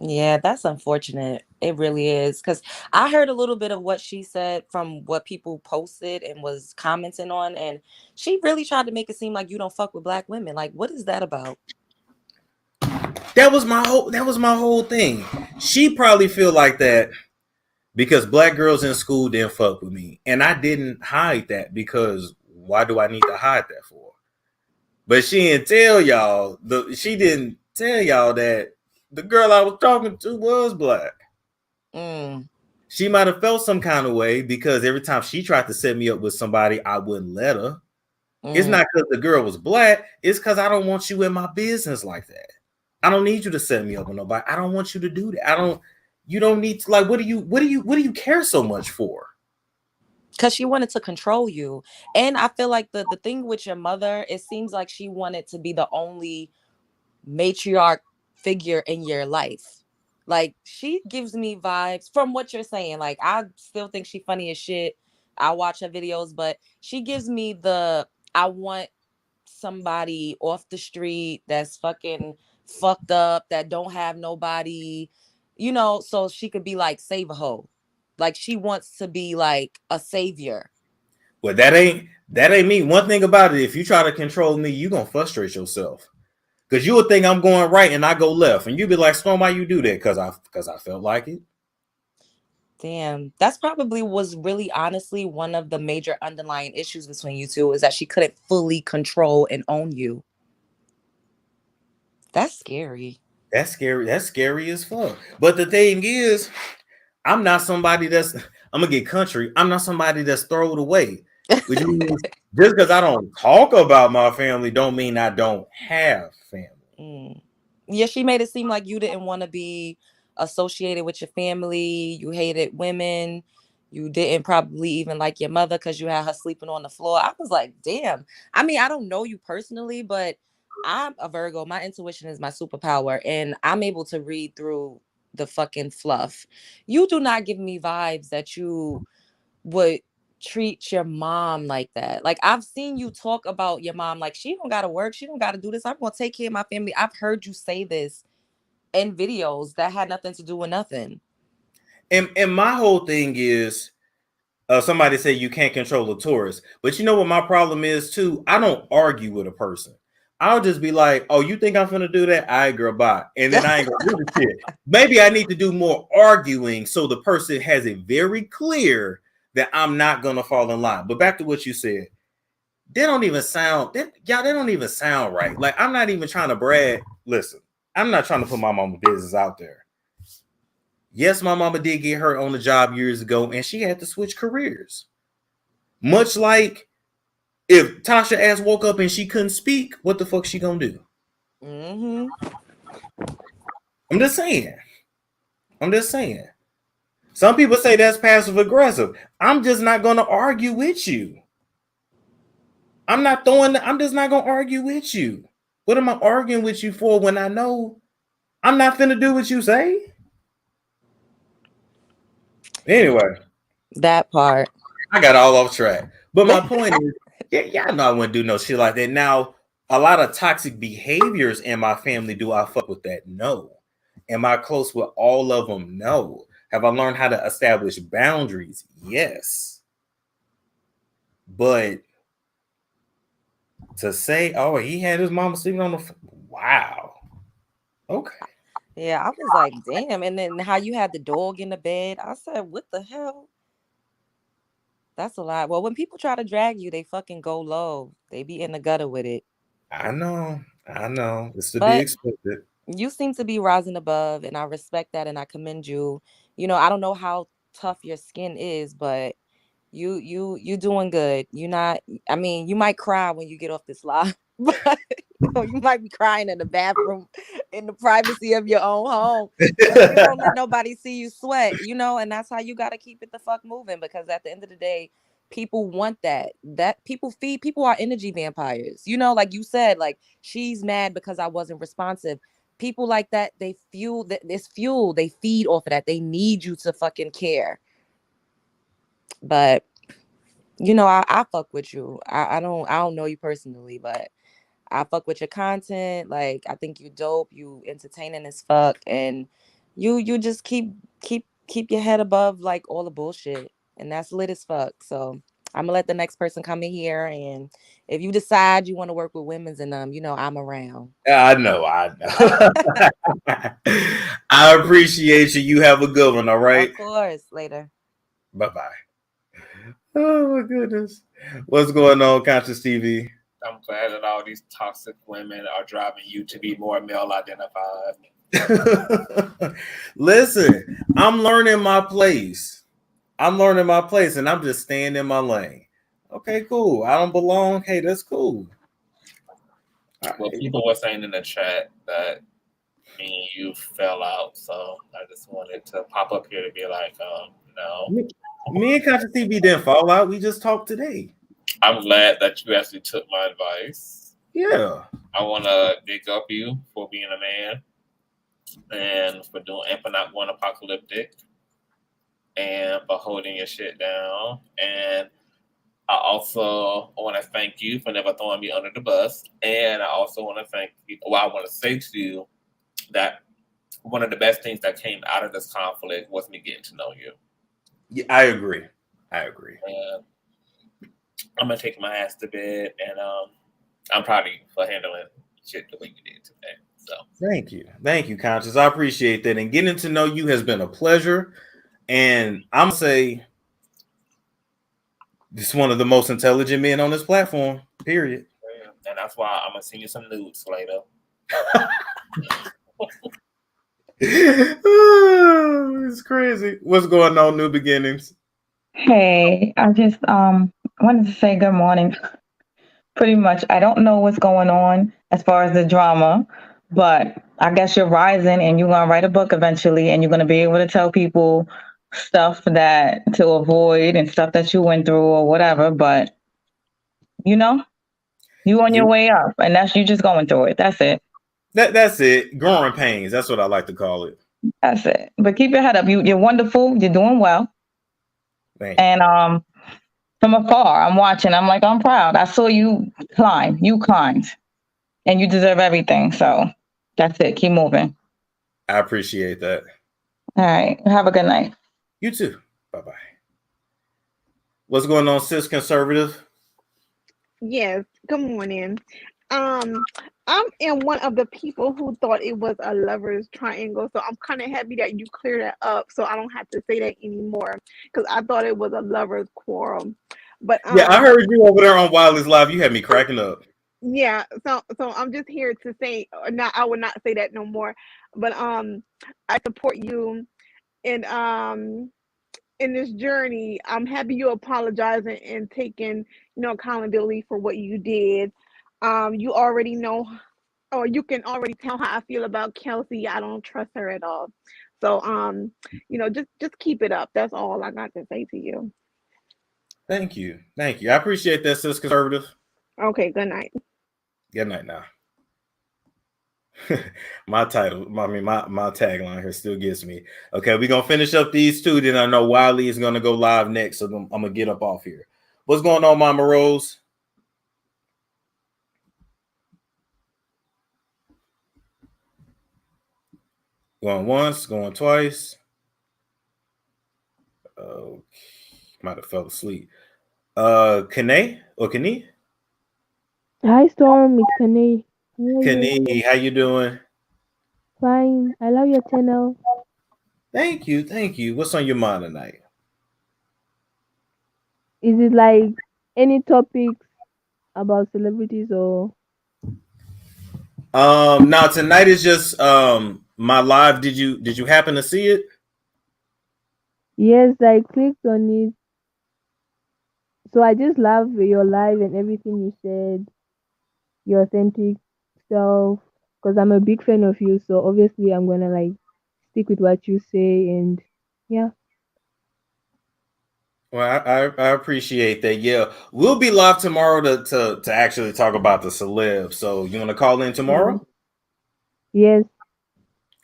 Yeah, that's unfortunate. It really is. Because I heard a little bit of what she said from what people posted and was commenting on. And she really tried to make it seem like you don't fuck with black women. Like, what is that about? That was my whole thing. She probably feel like that because black girls in school didn't fuck with me. And I didn't hide that because why do I need to hide that for? But she didn't tell y'all that the girl I was talking to was black. She might have felt some kind of way because every time she tried to set me up with somebody, I wouldn't let her. It's not because the girl was black. It's because I don't want you in my business like that. I don't need you to set me up with nobody. I don't want you to do that. You don't need to, like, what do you care so much for? Because she wanted to control you. And I feel like the thing with your mother, it seems like she wanted to be the only matriarch figure in your life. Like, she gives me vibes from what you're saying. Like, I still think she funny as shit. I watch her videos, but she gives me I want somebody off the street that's fucking fucked up, that don't have nobody, so she could be like, save a hoe. Like, she wants to be like a savior. Well, that ain't me. One thing about it, if you try to control me, you gonna frustrate yourself. Because you would think I'm going right and I go left. And you'd be like, Storm, why you do that? Because I felt like it. Damn. That's probably was really honestly one of the major underlying issues between you two, is that she couldn't fully control and own you. That's scary. That's scary. That's scary as fuck. But the thing is, I'm not somebody I'm gonna get country. I'm not somebody that's thrown away. Which means just because I don't talk about my family don't mean I don't have family. Yeah, she made it seem like you didn't want to be associated with your family. You hated women. You didn't probably even like your mother because you had her sleeping on the floor. I was like, damn. I mean, I don't know you personally, but I'm a Virgo. My intuition is my superpower, and I'm able to read through the fucking fluff. You do not give me vibes that you would treat your mom like that. Like, I've seen you talk about your mom like she don't gotta work, she don't gotta do this. I'm gonna take care of my family. I've heard you say this in videos that had nothing to do with nothing. And my whole thing is, somebody said you can't control a Taurus, but you know what my problem is too? I don't argue with a person. I'll just be like, "Oh, you think I'm gonna do that? I girl, bye," and then I ain't gonna do the shit. Maybe I need to do more arguing so the person has it very clear that I'm not gonna fall in line. But back to what you said, they don't even sound, they don't even sound right. Like, I'm not even trying to brag. Listen, I'm not trying to put my mama business out there. Yes, my mama did get hurt on the job years ago, and she had to switch careers. Much like if Tasha ass woke up and she couldn't speak, what the fuck she gonna do? Mm-hmm. I'm just saying. Some people say that's passive aggressive. I'm just not gonna argue with you. I'm just not gonna argue with you. What am I arguing with you for when I know I'm not finna do what you say? Anyway, That part. I got all off track. But my point is, y'all know I wouldn't do no shit like that. Now, a lot of toxic behaviors in my family, do I fuck with that? No. Am I close with all of them? No. Have I learned how to establish boundaries? Yes. But to say, oh, he had his mama sleeping on the wow. Okay. Yeah, I was like, damn. And then how you had the dog in the bed. I said, what the hell? That's a lot. Well, when people try to drag you, they fucking go low. They be in the gutter with it. I know. It's to be But expected. you seem to be rising above, and I respect that, and I commend you. You know, I don't know how tough your skin is, but you doing good. You not, I mean, you might cry when you get off this live, but you might be crying in the bathroom in the privacy of your own home. But you don't let nobody see you sweat, you know, and that's how you got to keep it the fuck moving, because at the end of the day, people want that people feed, people are energy vampires, you know, like you said, like she's mad because I wasn't responsive. People like that, they fuel this fuel, they feed off of that. They need you to fucking care. But you know, I fuck with you. I don't know you personally, but I fuck with your content. Like, I think you dope, you entertaining as fuck, and you just keep your head above like all the bullshit. And that's lit as fuck. So I'm gonna let the next person come in here, and if you decide you want to work with women's and you know, I'm around. I know. I appreciate you. You have a good one, all right? Of course. Later. Bye-bye. Oh my goodness. What's going on, Conscious TV? I'm glad that all these toxic women are driving you to be more male identified. Listen, I'm learning my place. And I'm just staying in my lane. Okay, cool. I don't belong. Hey, that's cool. Well, people were saying in the chat that me and you fell out, so I just wanted to pop up here to be like, no. Me and Conscious TV didn't fall out. We just talked today. I'm glad that you actually took my advice. Yeah. I want to big up you for being a man and for not going apocalyptic and for holding your shit down. And I also want to thank you for never throwing me under the bus. And I also want to thank you. Well, I want to say to you that one of the best things that came out of this conflict was me getting to know you. Yeah, I agree. And I'm gonna take my ass to bed, and I'm proud of you for handling shit the way you did today. So thank you, Conscious. I appreciate that, and getting to know you has been a pleasure. And I'm gonna say, this is one of the most intelligent men on this platform. Period. And that's why I'm gonna send you some nudes later. Oh, it's crazy. What's going on, New Beginnings? Hey, I just wanted to say good morning. Pretty much, I don't know what's going on as far as the drama, but I guess you're rising and you're gonna write a book eventually, and you're gonna be able to tell people stuff that to avoid and stuff that you went through or whatever. But you know, You on your way up, and that's you just going through it. That's it. That's it. Growing pains. That's what I like to call it. That's it. But keep your head up. You're wonderful. You're doing well. Thank you. And from afar, I'm watching. I'm like, I'm proud. I saw you climb. You climbed, and you deserve everything. So that's it. Keep moving. I appreciate that. All right. Have a good night. You too. Bye-bye. What's going on, sis conservative? Yes. Good morning. I'm in one of the people who thought it was a lover's triangle, so I'm kind of happy that you clear that up, so I don't have to say that anymore, because I thought it was a lover's quarrel. But yeah, I heard you over there on Wiley's Live. You had me cracking up. Yeah, so I'm just here to say, now I would not say that no more, but I support you in this journey. I'm happy you apologizing and taking accountability for what you did. You already know, or you can already tell how I feel about Kelsey. I don't trust her at all. So just keep it up. That's all I got to say to you. Thank you. I appreciate that, sis conservative. Okay, good night. Good night now. My title, my tagline here still gets me. Okay, we're gonna finish up these two. Then I know Wiley is gonna go live next, so I'm gonna get up off here. What's going on, Mama Rose? Going once, going twice. Okay, might have fell asleep. Kane or Kane? Hi Storm, it's Kane. Kane, how you doing? Fine. I love your channel. Thank you. What's on your mind tonight? Is it like any topics about celebrities or? Now tonight is just my live. Did you happen to see it? Yes, I clicked on it. So I just love your live and everything you said, your authentic self. Because I'm a big fan of you, so obviously I'm gonna like stick with what you say, and yeah. Well, I appreciate that. Yeah, we'll be live tomorrow to actually talk about the celeb. So you want to call in tomorrow? Yes.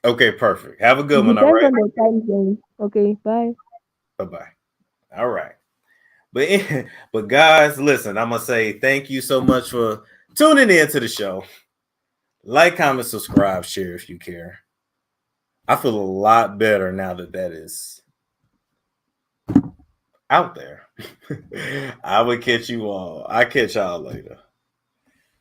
Okay, perfect. Have a good It one. All depends right. on the time zone. Okay, bye. Bye. All right. But guys, listen, I'm gonna say thank you so much for tuning in to the show. Like, comment, subscribe, share if you care. I feel a lot better now that is out there. I will catch you all. I catch y'all later.